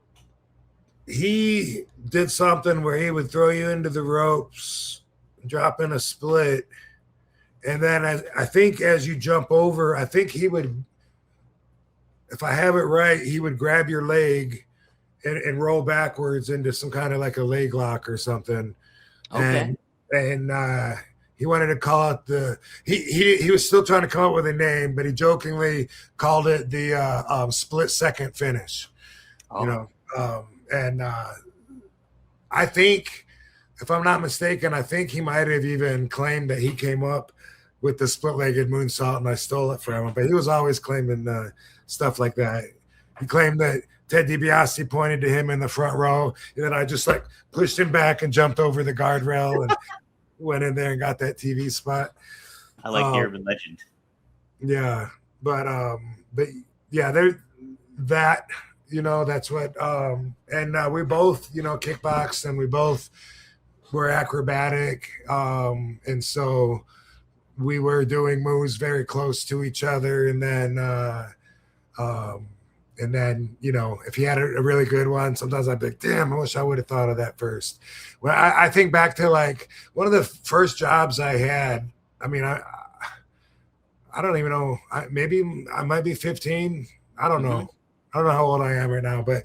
he did something where he would throw you into the ropes, drop in a split, and then I think as you jump over, I think he would, if I have it right, he would grab your leg and roll backwards into some kind of like a leg lock or something. Okay. And he wanted to call it he was still trying to come up with a name, but he jokingly called it the split second finish. Oh. You know, and I think, if I'm not mistaken, I think he might have even claimed that he came up with the split-legged moonsault and I stole it from him. But he was always claiming stuff like that. He claimed that Ted DiBiase pointed to him in the front row, and then I just like pushed him back and jumped over the guardrail and went in there and got that TV spot. I like the urban legend. Yeah, but yeah, there that. You know, that's what, and we both, you know, kickboxed and we both were acrobatic. And so we were doing moves very close to each other. And then, you know, if he had a really good one, sometimes I'd be like, damn, I wish I would have thought of that first. Well, I think back to like one of the first jobs I had. I mean, I don't even know. Maybe I might be 15. I don't know. I don't know how old I am right now, but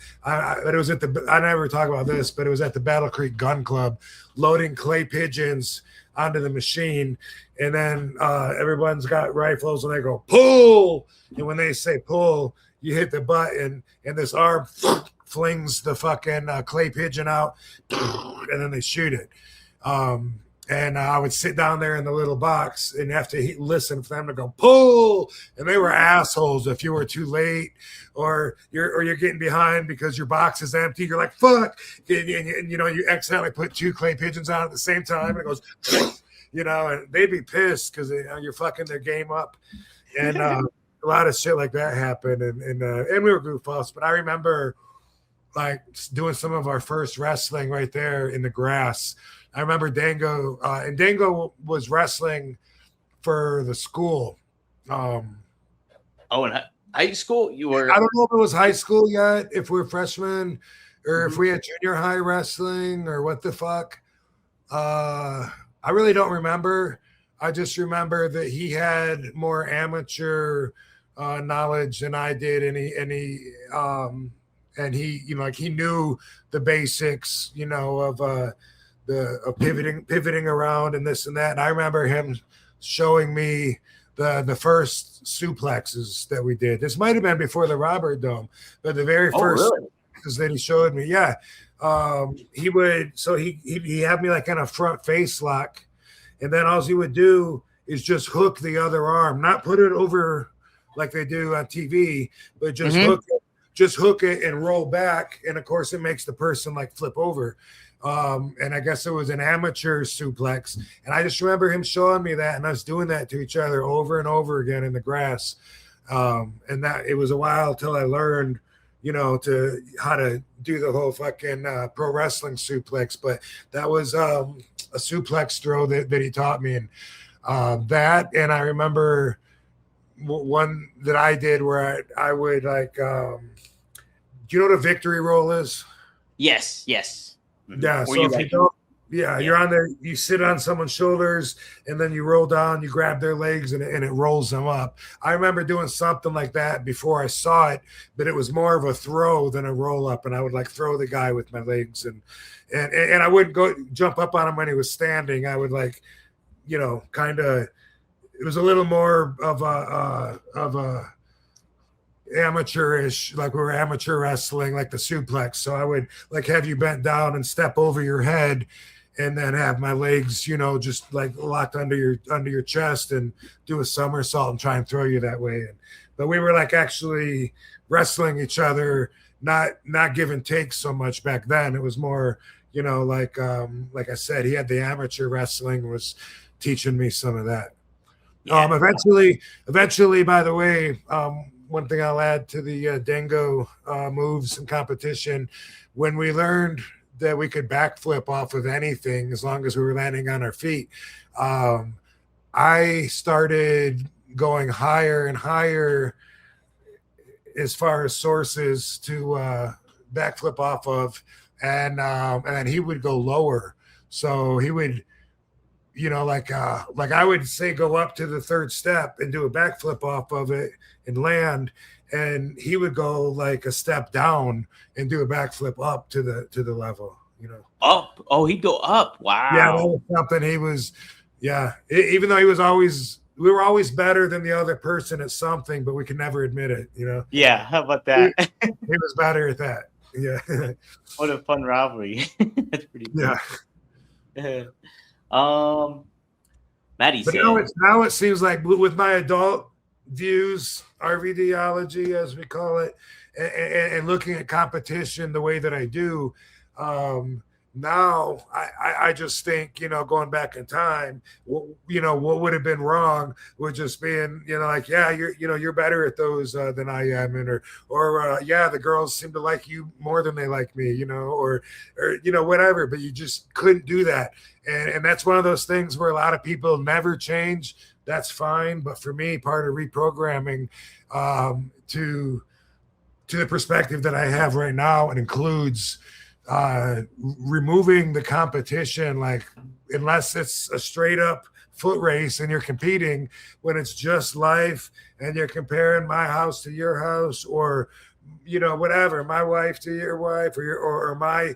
it was at I never talk about this, but it was at the Battle Creek Gun Club, loading clay pigeons onto the machine. And then everyone's got rifles and they go, pull. And when they say pull, you hit the button and this arm flings the fucking clay pigeon out and then they shoot it. And I would sit down there in the little box and have to listen for them to go pull. And they were assholes if you were too late or you're getting behind because your box is empty. You're like, fuck. And you know, you accidentally put two clay pigeons on at the same time. And it goes, you know, and they'd be pissed because you're fucking their game up. And a lot of shit like that happened. And we were goofballs. But I remember like doing some of our first wrestling right there in the grass. I remember Dango, and Dango was wrestling for the school. In high school? You were? I don't know if it was high school yet, if we're freshmen, or if we had junior high wrestling, or what the fuck. I really don't remember. I just remember that he had more amateur knowledge than I did, and he, you know, like he knew the basics, you know, of pivoting around and this and that. And I remember him showing me the first suplexes that we did. This might have been before the Robert Dome, but the very first suplexes that he showed me, yeah. He had me like in a front face lock, and then all he would do is just hook the other arm, not put it over like they do on TV, but just hook it and roll back. And of course it makes the person like flip over. And I guess it was an amateur suplex. And I just remember him showing me that and us doing that to each other over and over again in the grass. And that it was a while till I learned, how to do the whole fucking pro wrestling suplex. But that was a suplex throw that he taught me. And that, and I remember one that I did where I would like, do you know what a victory roll is? Yes. Yeah. So if you don't, you're on there, you sit on someone's shoulders and then you roll down, you grab their legs and it rolls them up. I remember doing something like that before I saw it, but it was more of a throw than a roll up. And I would like throw the guy with my legs and I wouldn't go jump up on him when he was standing. I would like, kind of, it was a little more of a amateurish, like we were amateur wrestling, like the suplex. So I would like have you bent down and step over your head and then have my legs, just like locked under your chest and do a somersault and try and throw you that way. But we were like actually wrestling each other, not give and take so much back then. It was more, like I said, he had the amateur wrestling was teaching me some of that. Yeah. Eventually, by the way, one thing I'll add to the Dingo moves and competition, when we learned that we could backflip off of anything as long as we were landing on our feet, I started going higher and higher as far as sources to backflip off of, and then he would go lower. So he would, like I would say, go up to the third step and do a backflip off of it and land, and he would go like a step down and do a backflip up to the level, Up. Oh, he'd go up. Wow. Yeah, that was something he was. Yeah, even though we were always better than the other person at something, but we could never admit it. Yeah. How about that? He was better at that. Yeah. What a fun rivalry. That's pretty cool. Yeah. Maddie but said, now it seems like with my adult views, RVDology as we call it, and looking at competition the way that I do, now I just think, going back in time, what would have been wrong would just being, you're better at those than I am, and or the girls seem to like you more than they like me, or whatever, but you just couldn't do that. And that's one of those things where a lot of people never change. That's fine. But for me, part of reprogramming to the perspective that I have right now, it includes removing the competition, like unless it's a straight up foot race and you're competing, when it's just life and you're comparing my house to your house, or whatever, my wife to your wife, or my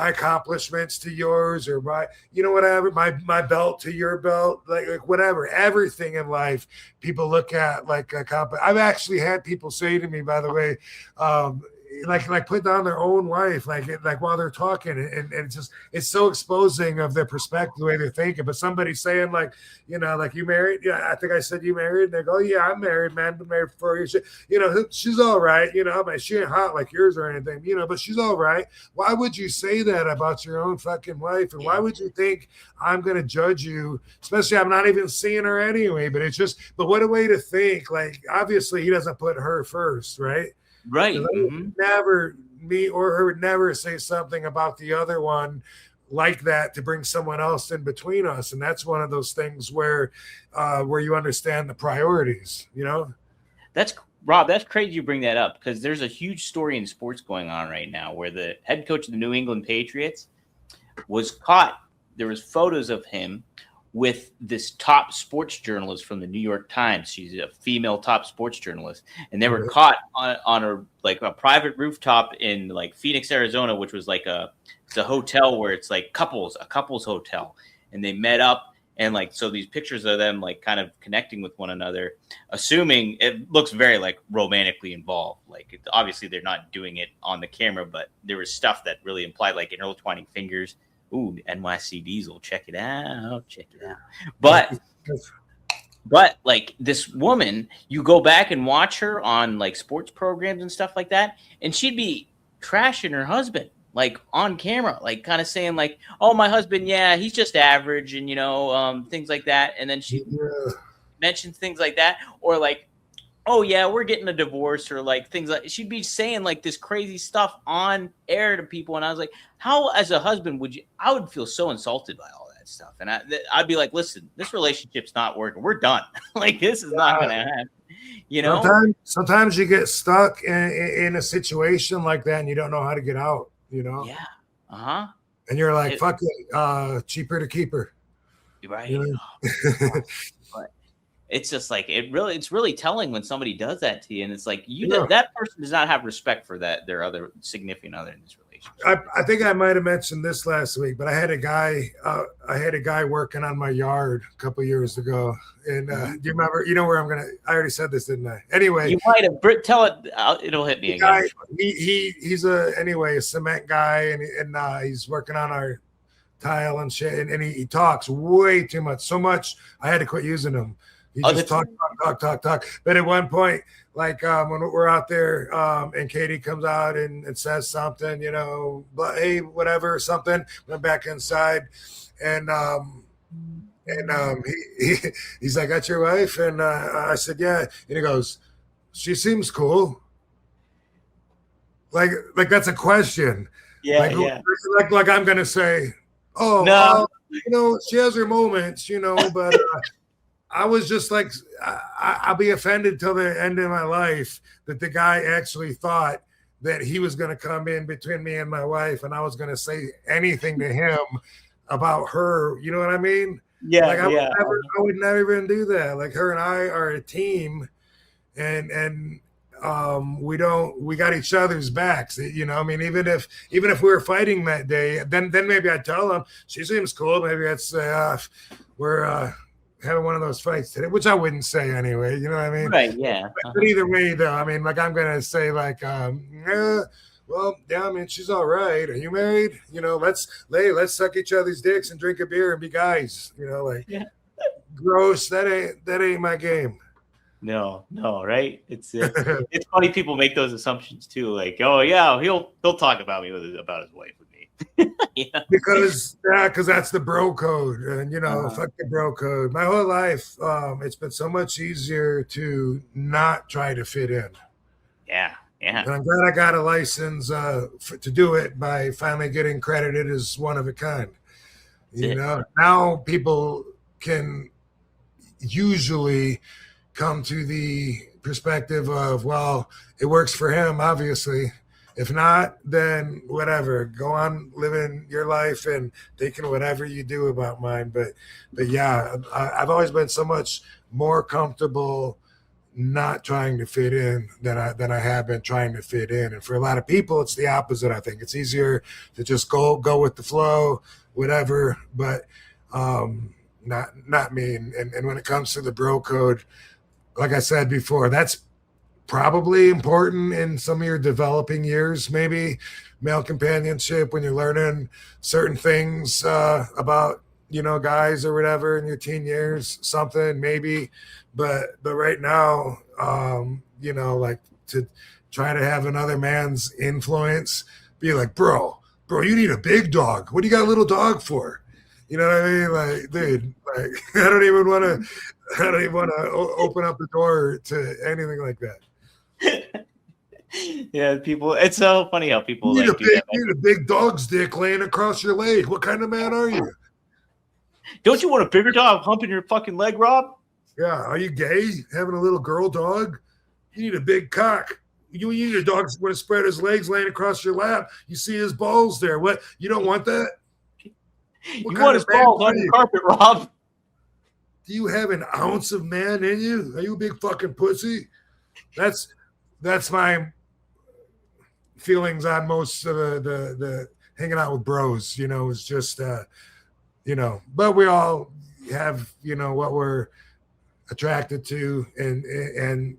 accomplishments to yours, or my whatever, my belt to your belt, like whatever, everything in life people look at like a I've actually had people say to me, by the way, like put down their own wife, like while they're talking, and it's so exposing of their perspective, the way they're thinking. But somebody saying like you married? Yeah, I think I said you married. And they go, oh, yeah, I'm married, man. Been married for 4 years. She's all right. But she ain't hot like yours or anything. But she's all right. Why would you say that about your own fucking wife? And why would you think I'm gonna judge you? Especially, I'm not even seeing her anyway. But it's just, but what a way to think. Like, obviously, he doesn't put her first, right? Right. Never, me or her would never say something about the other one like that to bring someone else in between us. And that's one of those things where you understand the priorities, That's Rob, that's crazy you bring that up, because there's a huge story in sports going on right now where the head coach of the New England Patriots was caught. There was photos of him with this top sports journalist from the New York Times. She's a female top sports journalist, and they were caught on a private rooftop in like Phoenix, Arizona, which was like it's a hotel where it's like a couples hotel, and they met up And like, so these pictures of them like kind of connecting with one another, assuming it looks very like romantically involved. Like obviously they're not doing it on the camera, but there was stuff that really implied like intertwining fingers. Ooh, NYC Diesel, check it out. But like this woman, you go back and watch her on like sports programs and stuff like that, and she'd be trashing her husband. Like on camera, like kind of saying like, "Oh, my husband, yeah, he's just average," and things like that. And then she mentions things like that, or like, "Oh yeah, we're getting a divorce," or like things like. She'd be saying like this crazy stuff on air to people, and I was like, "How, as a husband, would you?" I would feel so insulted by all that stuff, and I'd be like, "Listen, this relationship's not working. We're done. Like this is not going to happen." Sometimes you get stuck in a situation like that, and you don't know how to get out. Yeah. And you're like, fuck it, cheaper to keep her. Right. But it's just like it's really telling when somebody does that to you, and it's like that person does not have respect for their other significant other in this relationship. I think I might have mentioned this last week, but I had a guy working on my yard a couple of years ago, and do you remember? You know where I'm gonna? I already said this, didn't I? Anyway, you might have. Tell it. It'll hit me again. He's a cement guy, and he's working on our tile and shit, and he talks way too much, so much I had to quit using him. He just talk. But at one point, like when we're out there, and Katie comes out and says something, but hey, whatever, something. Went back inside, and he's like, "That's your wife?" And I said, "Yeah." And he goes, "She seems cool." Like that's a question. Yeah, Like I'm gonna say, "Oh, no. She has her moments, but." I was just like, I'll be offended till the end of my life that the guy actually thought that he was going to come in between me and my wife, and I was going to say anything to him about her. You know what I mean? Yeah. Like I would never even do that. Like her and I are a team, and we got each other's backs. I mean, even if we were fighting that day, then maybe I'd tell him she seems cool. Maybe I'd say we're having one of those fights today, which I wouldn't say anyway. You know what I mean? Right. Yeah. But either way, though, I mean, like I'm gonna say like, well, yeah, I mean, she's all right. Are you married? Let's suck each other's dicks and drink a beer and be guys. Gross. That ain't my game. No, right? It's funny people make those assumptions too. Like, oh yeah, he'll talk about me about his wife with me. Yeah. Because that's the bro code, and fuck the bro code. My whole life, it's been so much easier to not try to fit in. Yeah. And I'm glad I got a license to do it by finally getting credited as one of a kind. Now people can usually come to the perspective of, well, it works for him, obviously. If not, then whatever. Go on living your life and thinking whatever you do about mine. But yeah, I've always been so much more comfortable not trying to fit in than I have been trying to fit in. And for a lot of people, it's the opposite. I think it's easier to just go with the flow, whatever. But not me. And when it comes to the bro code, like I said before, that's probably important in some of your developing years, maybe male companionship, when you're learning certain things about guys or whatever in your teen years, something maybe, but right now, like to try to have another man's influence, be like, bro, you need a big dog. What do you got a little dog for? You know what I mean? Like, dude, like I don't even want to open up the door to anything like that. Yeah, people. It's so funny how people you like do that. You need a big dog's dick laying across your leg. What kind of man are you? Don't you want a bigger dog humping your fucking leg, Rob? Yeah. Are you gay? Having a little girl dog? You need a big cock. You need a dog that's going to spread his legs laying across your lap. You see his balls there. What? You don't want that? You want his balls on the carpet, Rob? Do you have an ounce of man in you? Are you a big fucking pussy? That's my feelings on most of the hanging out with bros. It's just but we all have, what we're attracted to and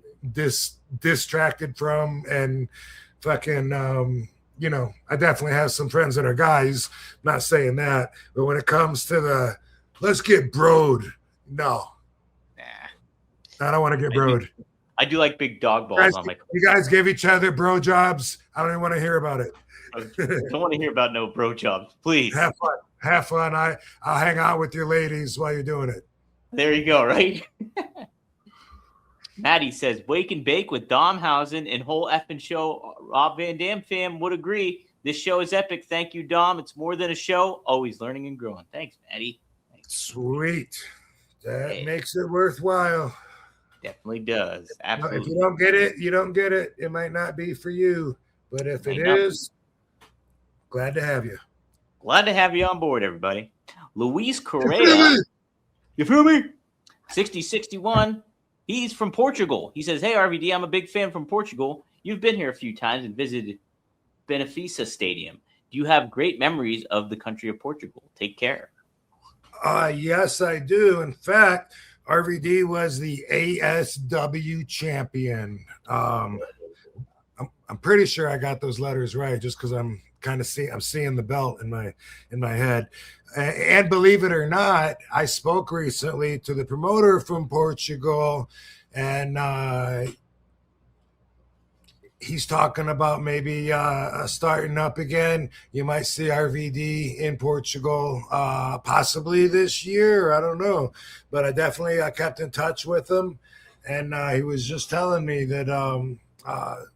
distracted from, and fucking, I definitely have some friends that are guys, not saying that, but when it comes to the let's get broed, no. Nah. I don't want to get broed. I do like big dog balls on my. You guys give each other bro jobs. I don't even want to hear about it. I don't want to hear about no bro jobs, please. Have fun. Have fun. I'll hang out with your ladies while you're doing it. There you go, right? Maddie says, wake and bake with Domhausen and whole effing show. Rob Van Dam fam would agree. This show is epic. Thank you, Dom. It's more than a show. Always learning and growing. Thanks, Maddie. Thanks. Sweet. That makes it worthwhile. Definitely does. Absolutely. If you don't get it, you don't get it. It might not be for you. But if it is, glad to have you. Glad to have you on board, everybody. Luis Correa. You feel me? 6061. He's from Portugal. He says, hey, RVD, I'm a big fan from Portugal. You've been here a few times and visited Benfica Stadium. Do you have great memories of the country of Portugal? Take care. Yes, I do. In fact, RVD was the ASW champion. I'm pretty sure I got those letters right, just because I'm seeing the belt in my head. And believe it or not, I spoke recently to the promoter from Portugal, and he's talking about maybe starting up again. You might see RVD in Portugal possibly this year. I don't know, but I kept in touch with him, and he was just telling me that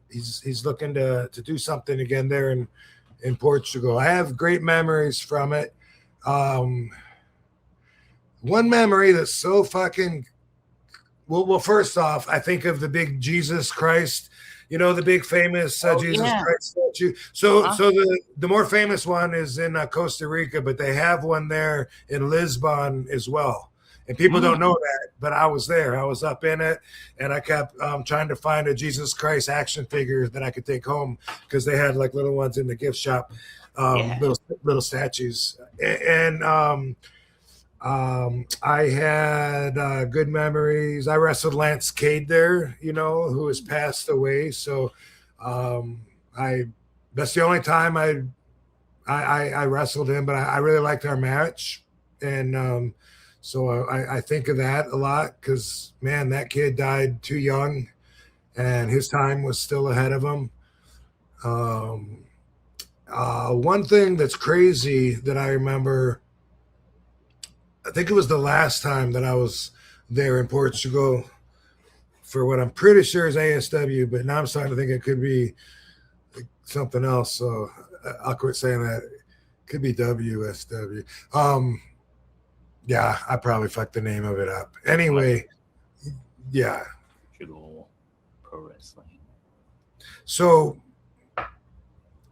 he's looking to do something again there in Portugal. I have great memories from it. One memory that's so fucking well, first off, I think of the big Jesus Christ, the big famous Jesus Christ statue. So the more famous one is in Costa Rica, but they have one there in Lisbon as well. And people don't know that, but I was there. I was up in it, and I kept trying to find a Jesus Christ action figure that I could take home, because they had like little ones in the gift shop, little statues. And I had good memories. I wrestled Lance Cade there, who has passed away. So that's the only time I wrestled him, but I really liked our match. And so I think of that a lot, because, man, that kid died too young, and his time was still ahead of him. One thing that's crazy that I remember, I think it was the last time that I was there in Portugal for what I'm pretty sure is ASW, but now I'm starting to think it could be something else. So I'll quit saying that. It could be WSW. Yeah, I probably fucked the name of it up. Anyway, yeah. Portugal Pro Wrestling. So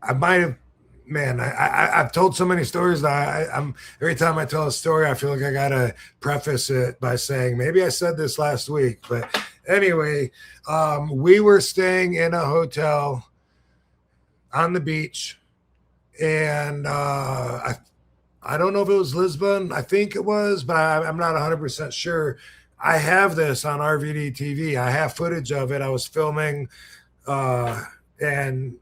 I might have, man, I've told so many stories that I'm every time I tell a story, I feel like I gotta preface it by saying maybe I said this last week. But anyway, we were staying in a hotel on the beach, and I don't know if it was Lisbon. I think it was, but I'm not 100% sure. I have this on RVD TV. I have footage of it. I was filming and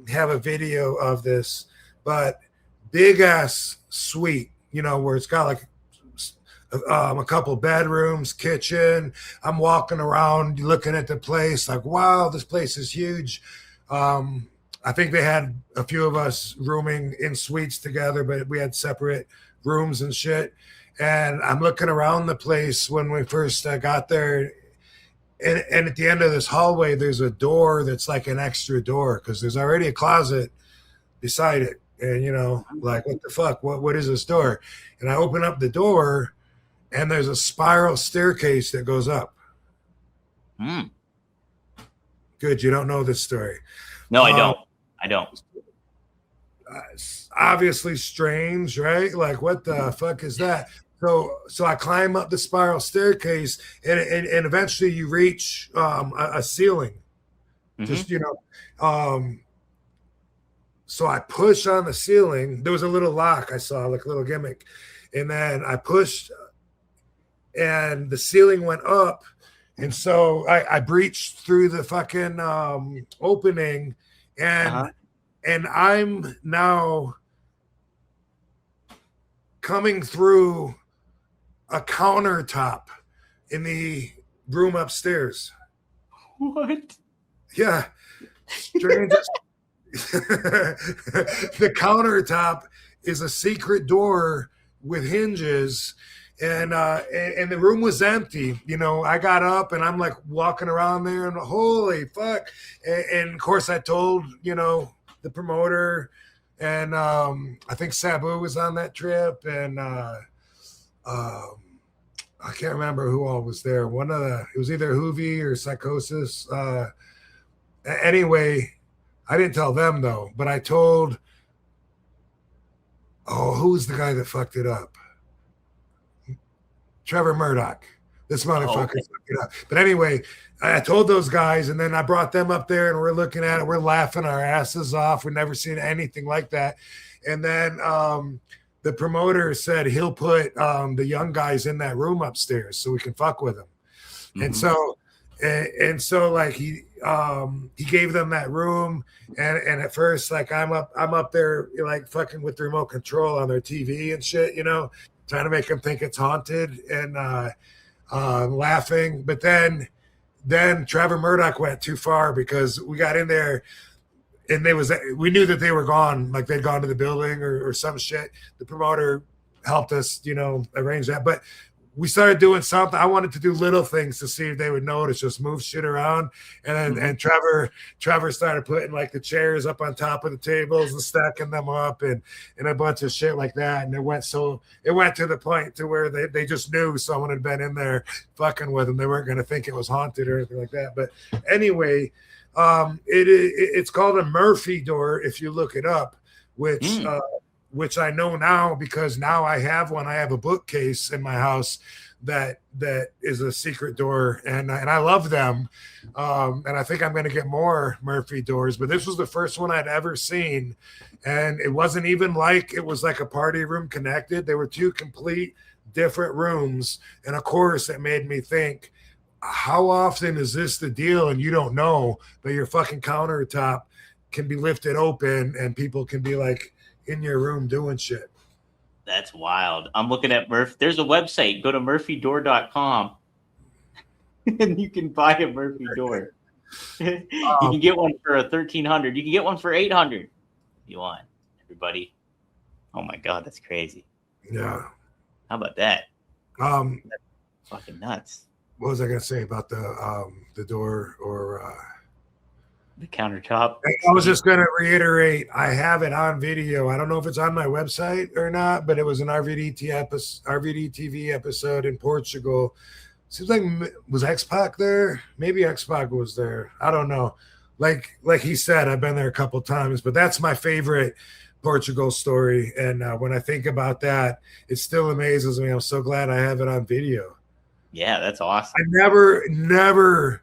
have a video of this, but big ass suite, where it's got like a couple bedrooms, kitchen. I'm walking around looking at the place like, wow, this place is huge. I think they had a few of us rooming in suites together, but we had separate rooms and shit. And I'm looking around the place when we first got there. And at the end of this hallway, there's a door that's like an extra door, because there's already a closet beside it. And, like, what the fuck? What is this door? And I open up the door, and there's a spiral staircase that goes up. Good. You don't know this story. No, I don't. I don't. It's obviously strange, right? Like, what the fuck is that? So I climb up the spiral staircase, and eventually you reach a ceiling. Just so I push on the ceiling. There was a little lock I saw, like a little gimmick, and then I pushed, and the ceiling went up. And so I breached through the fucking opening, and I'm now coming through a countertop in the room upstairs. What? Yeah. Strange. The countertop is a secret door with hinges, and the room was empty. You know, I got up and I'm like walking around there, and holy fuck! And of course, I told the promoter, and I think Sabu was on that trip, and I can't remember who all was there. It was either Hoovy or Psychosis. Anyway, I didn't tell them though, but I told. Oh, who's the guy that fucked it up? Trevor Murdoch. This motherfucker fucked it up. But anyway, I told those guys, and then I brought them up there, and we're looking at it. We're laughing our asses off. We've never seen anything like that. And then the promoter said he'll put the young guys in that room upstairs so we can fuck with them. And so like he gave them that room, and at first like I'm up there like fucking with the remote control on their TV and shit, trying to make them think it's haunted, and laughing. But then Trevor Murdoch went too far, because we got in there and we knew that they were gone, like they'd gone to the building or some shit. The promoter helped us, arrange that. But we started doing something. I wanted to do little things to see if they would notice, just move shit around. And then and Trevor started putting like the chairs up on top of the tables and stacking them up and a bunch of shit like that. And it went to the point to where they just knew someone had been in there fucking with them. They weren't going to think it was haunted or anything like that. But anyway, it's called a Murphy door if you look it up, which I know now, because now I have one. I have a bookcase in my house that is a secret door, and I love them. And I think I'm going to get more Murphy doors, but this was the first one I'd ever seen. And it wasn't even like it was like a party room connected. They were two complete different rooms. And of course it made me think, how often is this the deal? And you don't know, but your fucking countertop can be lifted open and people can be like in your room doing shit. That's wild. I'm looking at Murphy. There's a website. Go to murphydoor.com and you can buy a Murphy door. You can get one for $1,300. You can get one for $800 if you want, everybody. Oh my God, that's crazy. Yeah. How about that? That's fucking nuts. What was I gonna say about the door or the countertop? I was just going to reiterate, I have it on video. I don't know if it's on my website or not, but it was an RVD TV episode in Portugal. Seems like, was X-Pac there? Maybe X-Pac was there. I don't know. Like he said, I've been there a couple times, but that's my favorite Portugal story. And when I think about that, it still amazes me. I'm so glad I have it on video. Yeah, that's awesome. I never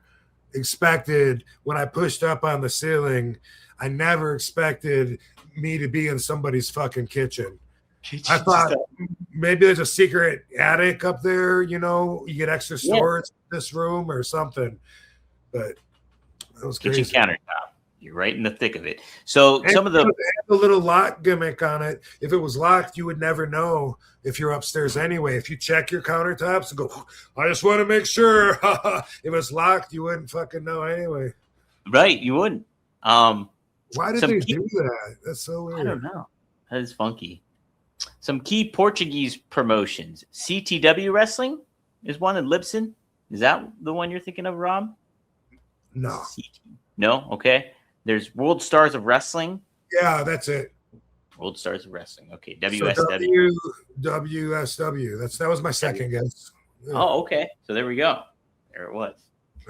expected, when I pushed up on the ceiling, I never expected me to be in somebody's fucking kitchen. I thought maybe there's a secret attic up there, you get extra storage in this room or something. But that was crazy. Kitchen countertop. You're right in the thick of it. So and some of the little lock gimmick on it. If it was locked, you would never know if you're upstairs anyway. If you check your countertops and go, I just want to make sure. If it's locked, you wouldn't fucking know anyway. Right, you wouldn't. Why did they do that? That's so weird. I don't know. That is funky. Some key Portuguese promotions. CTW Wrestling is one in Libsyn. Is that the one you're thinking of, Rob? No. No? Okay. There's World Stars of Wrestling. Yeah, that's it. World Stars of Wrestling. Okay. WSW. So WSW. That was my second guess. Yeah. Oh, okay. So there we go. There it was.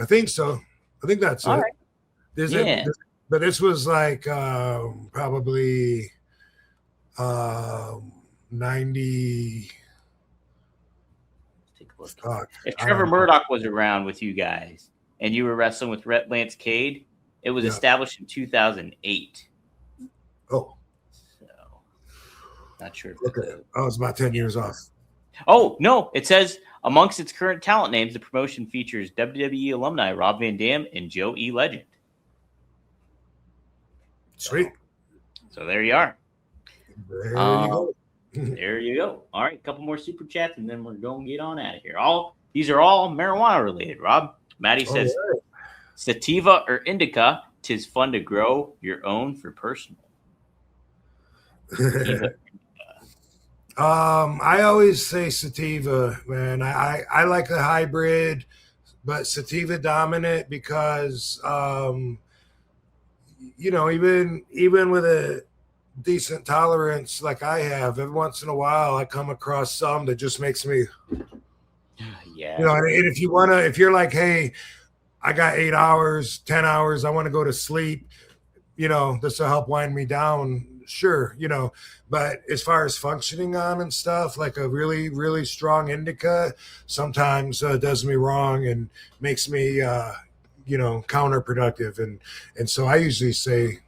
I think so. I think that's all it. Right. But this was like probably 90. Take a look. If Trevor Murdoch was around with you guys and you were wrestling with Lance Cade, it was established in 2008. Oh. So, not sure. Okay. I was about 10 years off. Oh, no. It says Amongst its current talent names, the promotion features WWE alumni Rob Van Dam and Joe E. Legend. Sweet. So there you are. There you go. There you go. All right, a couple more super chats, and then we're going to get on out of here. These are all marijuana related, Rob. Maddie says, All right. sativa or indica, 'tis fun to grow your own for personal. I always say sativa, man. I like a hybrid, but sativa dominant because even with a decent tolerance like I have, every once in a while I come across some that just makes me Yeah. and if you're like, hey, I got 8 hours, 10 hours, I want to go to sleep, this will help wind me down. Sure, but as far as functioning on and stuff, like a really, really strong indica sometimes does me wrong and makes me, counterproductive. And so I usually say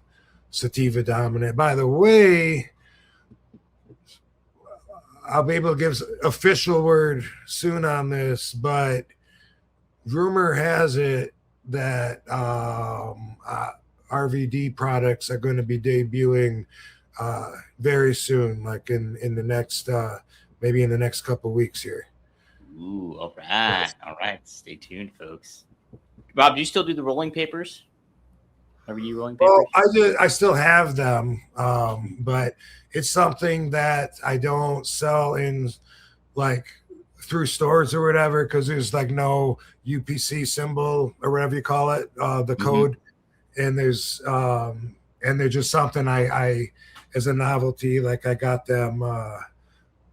sativa dominant. By the way, I'll be able to give official word soon on this, but rumor has it that RVD products are going to be debuting very soon, like in the next maybe in the next couple of weeks here. Ooh, all right. Stay tuned, folks. Rob, do you still do the rolling papers? RVD rolling papers? Well, I still have them, but it's something that I don't sell in like through stores or whatever, because there's like no UPC symbol or whatever you call it, the code. And there's and they're just something I as a novelty, like I got them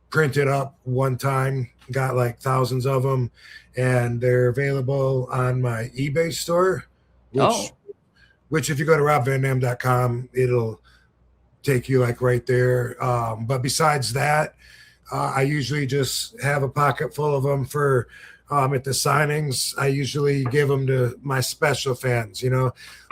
printed up one time, got like thousands of them, and they're available on my eBay store, which if you go to robvandam.com, it'll take you like right there. But besides that, I usually just have a pocket full of them for at the signings. I usually give them to my special fans,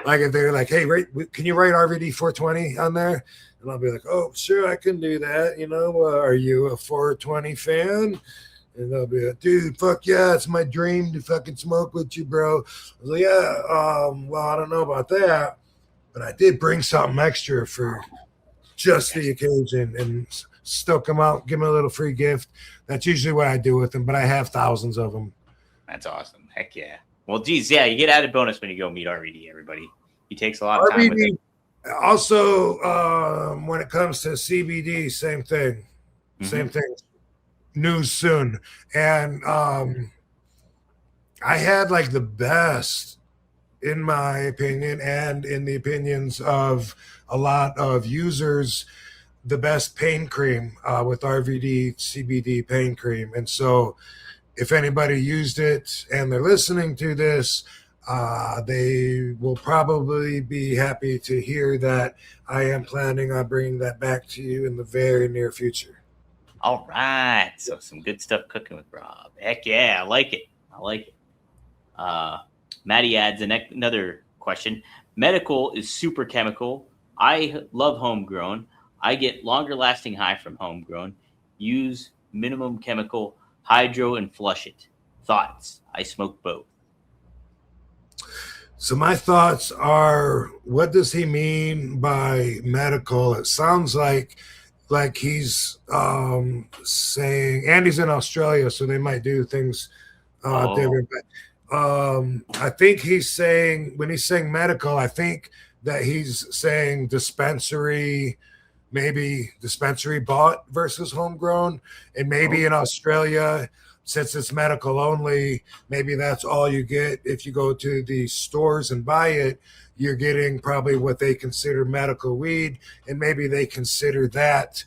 like if they're like, hey, can you write RVD 420 on there? And I'll be like, oh, sure, I can do that. Are you a 420 fan? And they'll be like, dude, fuck yeah, it's my dream to fucking smoke with you, bro. I was like, yeah, well, I don't know about that, but I did bring something extra for just the occasion and stoke them out, give them a little free gift. That's usually what I do with them, but I have thousands of them. That's awesome. Heck yeah. Well, geez, yeah, you get added bonus when you go meet RVD, everybody. He takes a lot of time with it. Also, when it comes to CBD, same thing. Same thing. News soon. And I had like the best, in my opinion, and in the opinions of a lot of users, the best pain cream with RVD CBD pain cream. And so if anybody used it and they're listening to this, they will probably be happy to hear that I am planning on bringing that back to you in the very near future. All right. So some good stuff cooking with Rob. Heck yeah. I like it. Maddie adds another question. Medical is super chemical. I love homegrown. I get longer lasting high from homegrown. Use minimum chemical, hydro, and flush it. Thoughts? I smoke both. So my thoughts are, what does he mean by medical? It sounds like he's saying, and he's in Australia, so they might do things different. But I think he's saying, when he's saying medical, I think that he's saying dispensary, maybe dispensary bought versus homegrown, and maybe in Australia, since it's medical only, maybe that's all you get. If you go to the stores and buy it, you're getting probably what they consider medical weed, and maybe they consider that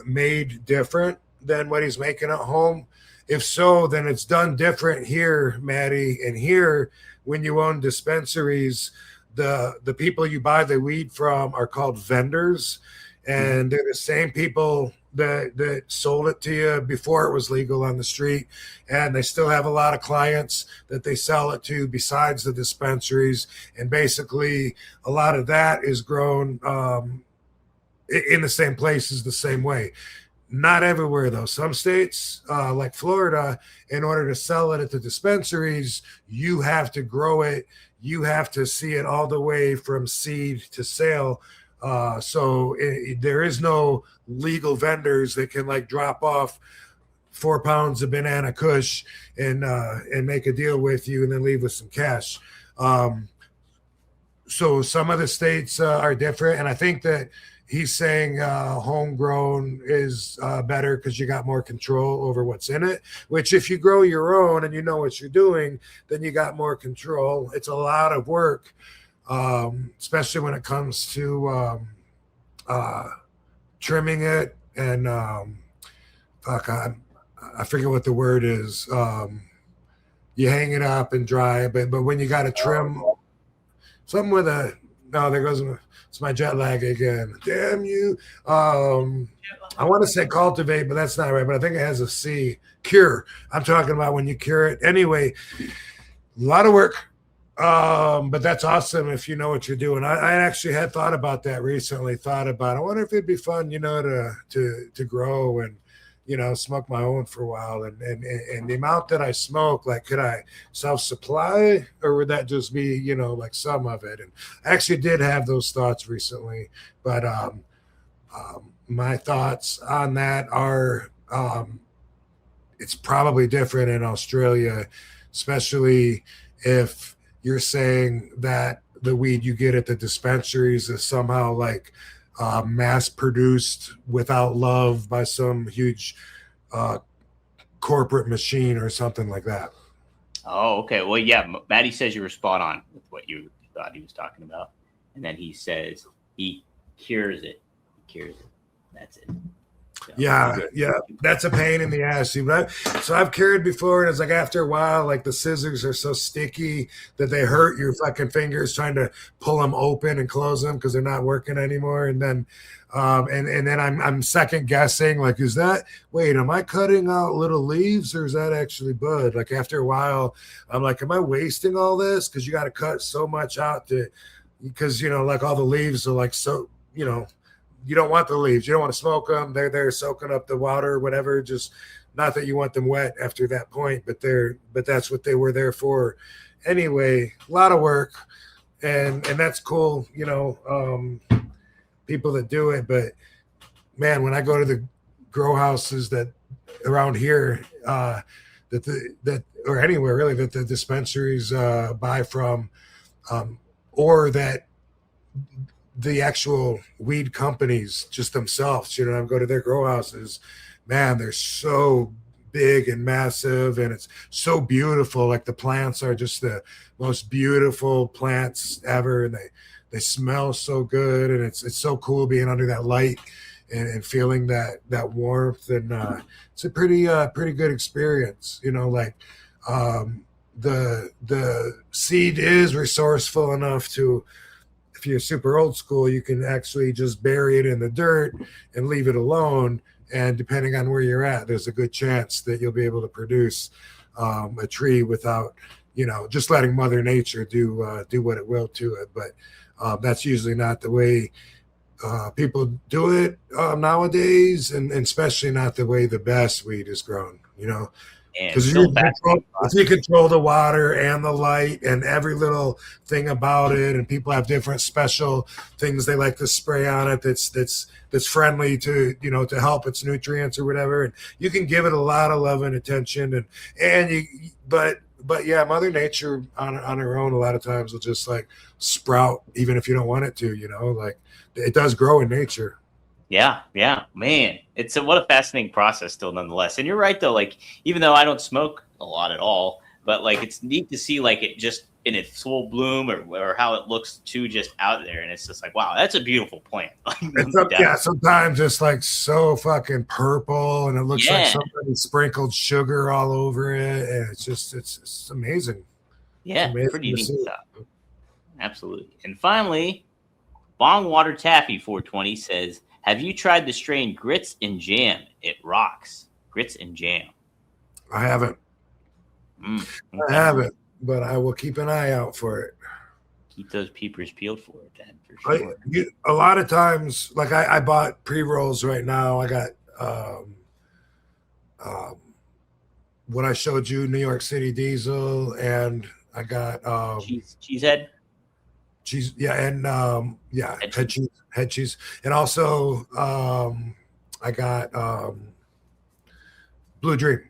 made different than what he's making at home. If so, then it's done different here, Maddie. And here, when you own dispensaries, the people you buy the weed from are called vendors, and they're the same people that sold it to you before it was legal on the street, and they still have a lot of clients that they sell it to besides the dispensaries, and basically a lot of that is grown in the same places the same way. Not everywhere though. Some states, like Florida, in order to sell it at the dispensaries, you have to grow it. You have to see it all the way from seed to sale. There is no legal vendors that can like drop off 4 pounds of banana kush and make a deal with you and then leave with some cash. So some of the states are different, and I think that he's saying homegrown is better because you got more control over what's in it, which if you grow your own and you know what you're doing, then you got more control. It's a lot of work, especially when it comes to trimming it and I forget what the word is. You hang it up and dry it, but when you got to trim something with a there goes it's my jet lag again. Damn you. I want to say cultivate, but that's not right. But I think it has a C. Cure. I'm talking about when you cure it. Anyway, a lot of work. But that's awesome if you know what you're doing. I actually had thought about that recently. I wonder if it'd be fun, to grow and smoke my own for a while. And the amount that I smoke, like, could I self-supply, or would that just be, like some of it? And I actually did have those thoughts recently, but my thoughts on that are it's probably different in Australia, especially if you're saying that the weed you get at the dispensaries is somehow like mass produced without love by some huge corporate machine or something like that. Oh, okay. Well, yeah, Maddie says you were spot on with what you thought he was talking about. And then he says he cures it. That's it. So, yeah, that's a pain in the ass. So I've cured before, and it's like after a while, like the scissors are so sticky that they hurt your fucking fingers trying to pull them open and close them because they're not working anymore. And then, and then I'm second guessing, like, am I cutting out little leaves or is that actually bud? Like after a while, I'm like, am I wasting all this? Because you got to cut so much out because like all the leaves are like so, you don't want the leaves. You don't want to smoke them. They're soaking up the water or whatever. Just not that you want them wet after that point, but that's what they were there for. Anyway, a lot of work, and that's cool. People that do it, but man, when I go to the grow houses that around here, that or anywhere really that the dispensaries buy from, or that the actual weed companies just themselves, I go to their grow houses, man, they're so big and massive and it's so beautiful. Like the plants are just the most beautiful plants ever. And they smell so good. And it's so cool being under that light and feeling that warmth. And it's a pretty good experience, the seed is resourceful enough to, if you're super old school, you can actually just bury it in the dirt and leave it alone. And depending on where you're at, there's a good chance that you'll be able to produce a tree without, just letting Mother Nature do what it will to it. But that's usually not the way people do it nowadays, and especially not the way the best weed is grown, Because if you control the water and the light and every little thing about it, and people have different special things they like to spray on it that's friendly to to help its nutrients or whatever, and you can give it a lot of love and attention, but yeah, Mother Nature on her own a lot of times will just like sprout even if you don't want it to, like it does grow in nature. Yeah, man. It's what a fascinating process still nonetheless. And you're right though, like even though I don't smoke a lot at all, but like it's neat to see like it just in its full bloom or how it looks too just out there. And it's just like, wow, that's a beautiful plant. Sometimes it's like so fucking purple and it looks like somebody sprinkled sugar all over it. And it's amazing. Yeah, it's pretty neat stuff. Absolutely. And finally, Bong Water Taffy 420 says, have you tried the strain Grits and Jam? It rocks. Grits and Jam. I haven't. Okay. I haven't, but I will keep an eye out for it. Keep those peepers peeled for it, then, for sure. A lot of times, like I bought pre-rolls right now. I got what I showed you, New York City Diesel, and I got Cheesehead. cheese, yeah, and head cheese, and also I got Blue Dream.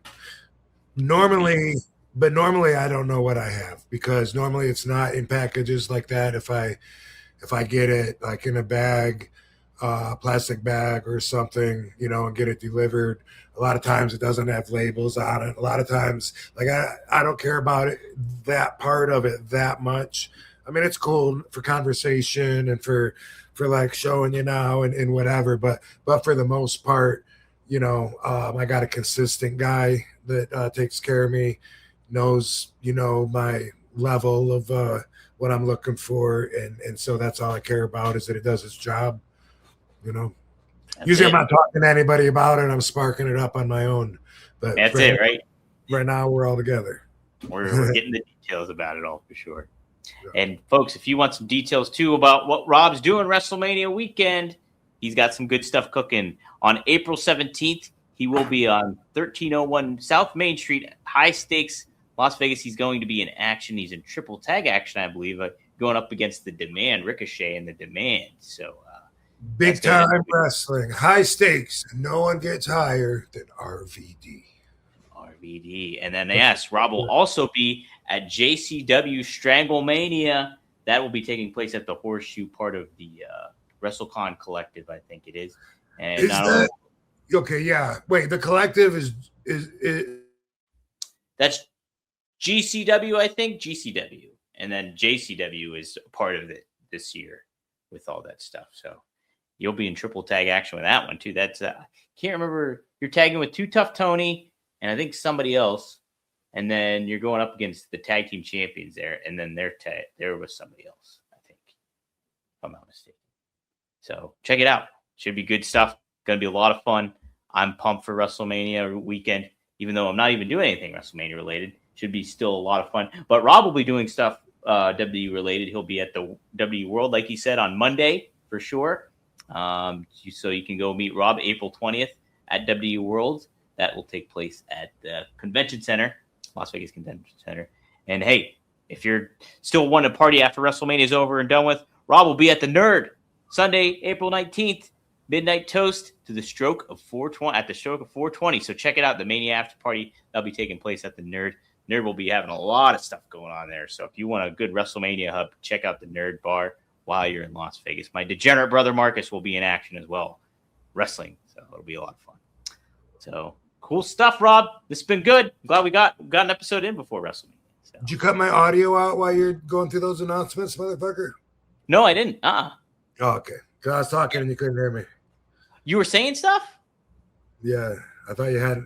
Normally I don't know what I have, because normally it's not in packages like that. If I get it like in a bag, plastic bag or something, and get it delivered, a lot of times it doesn't have labels on it. A lot of times, like I don't care about it, that part of it that much. I mean, it's cool for conversation and for like showing you now and whatever, but for the most part, I got a consistent guy that takes care of me, knows, my level of what I'm looking for, and so that's all I care about, is that it does its job. Usually I'm not talking to anybody about it. I'm sparking it up on my own. But that's it, right? Right now we're all together. We're getting the details about it all for sure. Yeah. And folks, if you want some details too about what Rob's doing WrestleMania weekend, he's got some good stuff cooking. On April 17th, he will be on 1301 South Main Street, high stakes, Las Vegas. He's going to be in action. He's in triple tag action, I believe, going up against the Demand, Ricochet and the Demand. So big time wrestling, high stakes. No one gets higher than RVD. And then yes, Rob will also be at JCW Stranglemania. That will be taking place at the Horseshoe, part of the WrestleCon Collective, I think it is. And is that okay? Yeah. Wait, the Collective is that's GCW, I think. GCW, and then JCW is part of it this year with all that stuff. So you'll be in triple tag action with that one too. That's can't remember. You're tagging with Too Tough Tony and I think somebody else, and then you're going up against the tag team champions there, and then there was somebody else, I think, if I'm not mistaken. So check it out. Should be good stuff. Going to be a lot of fun. I'm pumped for WrestleMania weekend, even though I'm not even doing anything WrestleMania related. Should be still a lot of fun. But Rob will be doing stuff WWE related. He'll be at the WWE World, like he said, on Monday for sure. So you can go meet Rob April 20th at WWE World. That will take place at the Convention Center, Las Vegas Convention Center. And hey, if you're still wanting to party after WrestleMania is over and done with, Rob will be at the Nerd Sunday, April 19th, midnight toast to the stroke of 420 at the stroke of 420. So check it out, the Mania after party that'll be taking place at the Nerd. Nerd will be having a lot of stuff going on there. So if you want a good WrestleMania hub, check out the Nerd Bar while you're in Las Vegas. My degenerate brother Marcus will be in action as well, wrestling. So it'll be a lot of fun. So cool stuff, Rob. This has been good. I'm glad we got an episode in before WrestleMania. So. Did you cut my audio out while you're going through those announcements, motherfucker? No, I didn't. Oh, okay. Because I was talking and you couldn't hear me. You were saying stuff? Yeah. I thought you had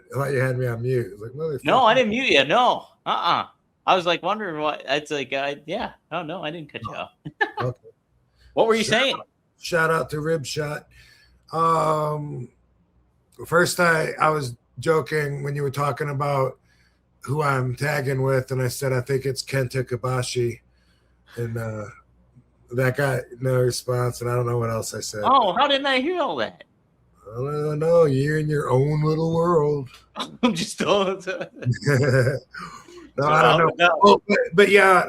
me on mute. Like, no, I didn't mute you. No. I was like wondering what. It's like, yeah. Oh no, I didn't cut you off. Okay. What were you saying? Shout out to Rib Shot. First, I was joking when you were talking about who I'm tagging with, and I said I think it's Kenta Kobashi, and that got no response, and I don't know what else I said. Oh, how didn't I hear all that? I don't know. You're in your own little world. I'm just no, I don't know. Oh, but yeah,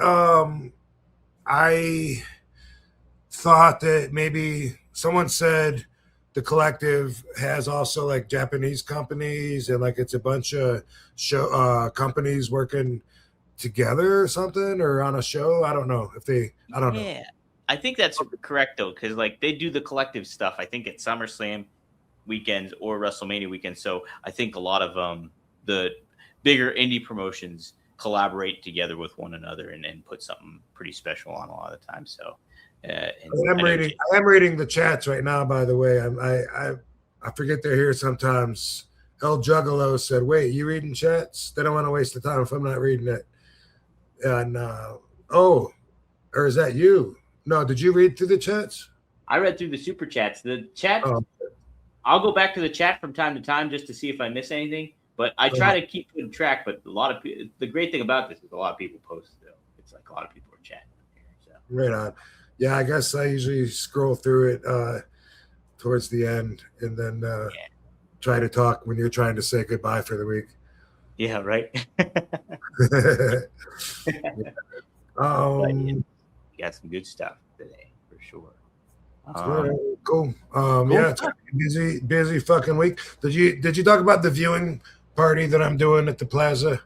I thought that maybe someone said the Collective has also like Japanese companies, and like it's a bunch of companies working together or something, or on a show. I don't know if they. I don't know. Yeah, I think that's correct though, because like they do the Collective stuff. I think at SummerSlam weekends or WrestleMania weekends. So I think a lot of the bigger indie promotions collaborate together with one another and put something pretty special on a lot of the time. So I am reading the chats right now, by the way. I forget they're here sometimes. El Juggalo said, wait, you reading chats? They don't want to waste the time if I'm not reading it. And or is that you? No, did you read through the chats? I read through the super chats. The chat I'll go back to the chat from time to time just to see if I miss anything. But I try to keep good track. But a lot of people, the great thing about this is a lot of people post. Though. It's like a lot of people are chatting here. So. Right on. Yeah, I guess I usually scroll through it towards the end, and then try to talk when you're trying to say goodbye for the week. Yeah, right. um, You got some good stuff today for sure. cool. Cool Yeah, stuff. busy fucking week. Did you talk about the viewing party that I'm doing at the Plaza?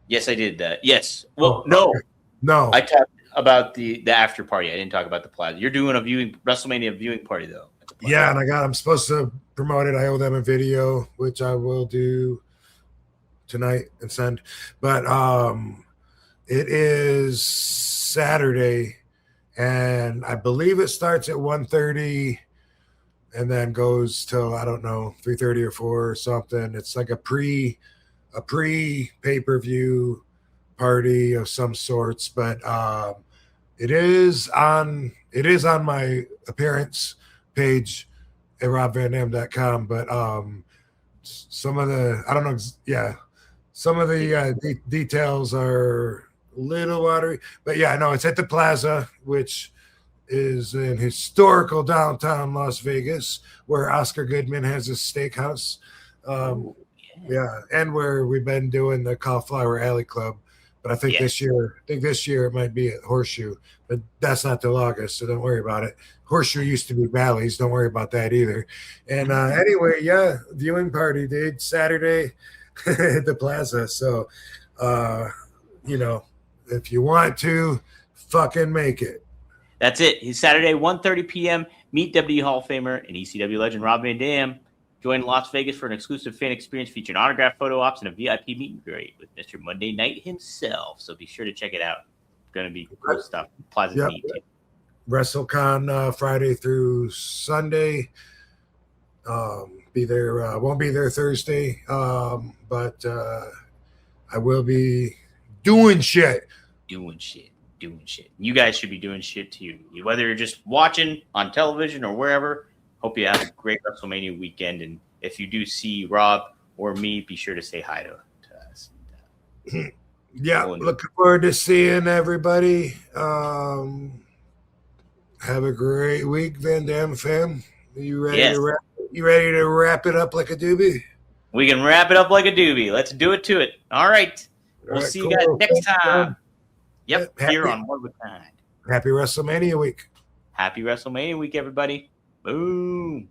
Yes, I did that. Yes. Well, Okay. No. I talked about the after party. I didn't talk about the Plaza. You're doing a WrestleMania viewing party though. At the Plaza. Yeah, and I'm supposed to promote it. I owe them a video, which I will do tonight and send. But it is Saturday, and I believe it starts at 1:30 and then goes till, I don't know, 3:30 or 4 or something. It's like a pre pay-per-view party of some sorts, but it is on my appearance page at robvandam.com. But some of the, I don't know, some of the details are a little watery, but yeah, no, it's at the Plaza, which is in historical downtown Las Vegas, where Oscar Goodman has his steakhouse. Yeah, and where we've been doing the Cauliflower Alley Club. But I think this year it might be at Horseshoe, but that's not till August, so don't worry about it. Horseshoe used to be Bally's, don't worry about that either. And anyway, yeah, viewing party, dude, Saturday at the Plaza. So, if you want to, fucking make it. That's it. It's Saturday, 1:30 p.m. Meet WWE Hall of Famer and ECW legend Rob Van Dam. Join Las Vegas for an exclusive fan experience featuring autographed photo ops and a VIP meet and greet with Mr. Monday Night himself. So be sure to check it out. It's going to be cool stuff. Plaza's neat. WrestleCon Friday through Sunday. Be there. Won't be there Thursday, but I will be doing shit. Doing shit. You guys should be doing shit too. Whether you're just watching on television or wherever, hope you have a great WrestleMania weekend. And if you do see Rob or me, be sure to say hi to us. Yeah, looking forward to seeing everybody. Have a great week, Van Dam fam. You ready to wrap it up like a doobie? We can wrap it up like a doobie. Let's do it to it. All right. We'll see you guys next time. Yep, here on One of a Kind. Happy WrestleMania week. Happy WrestleMania week, everybody. Boom.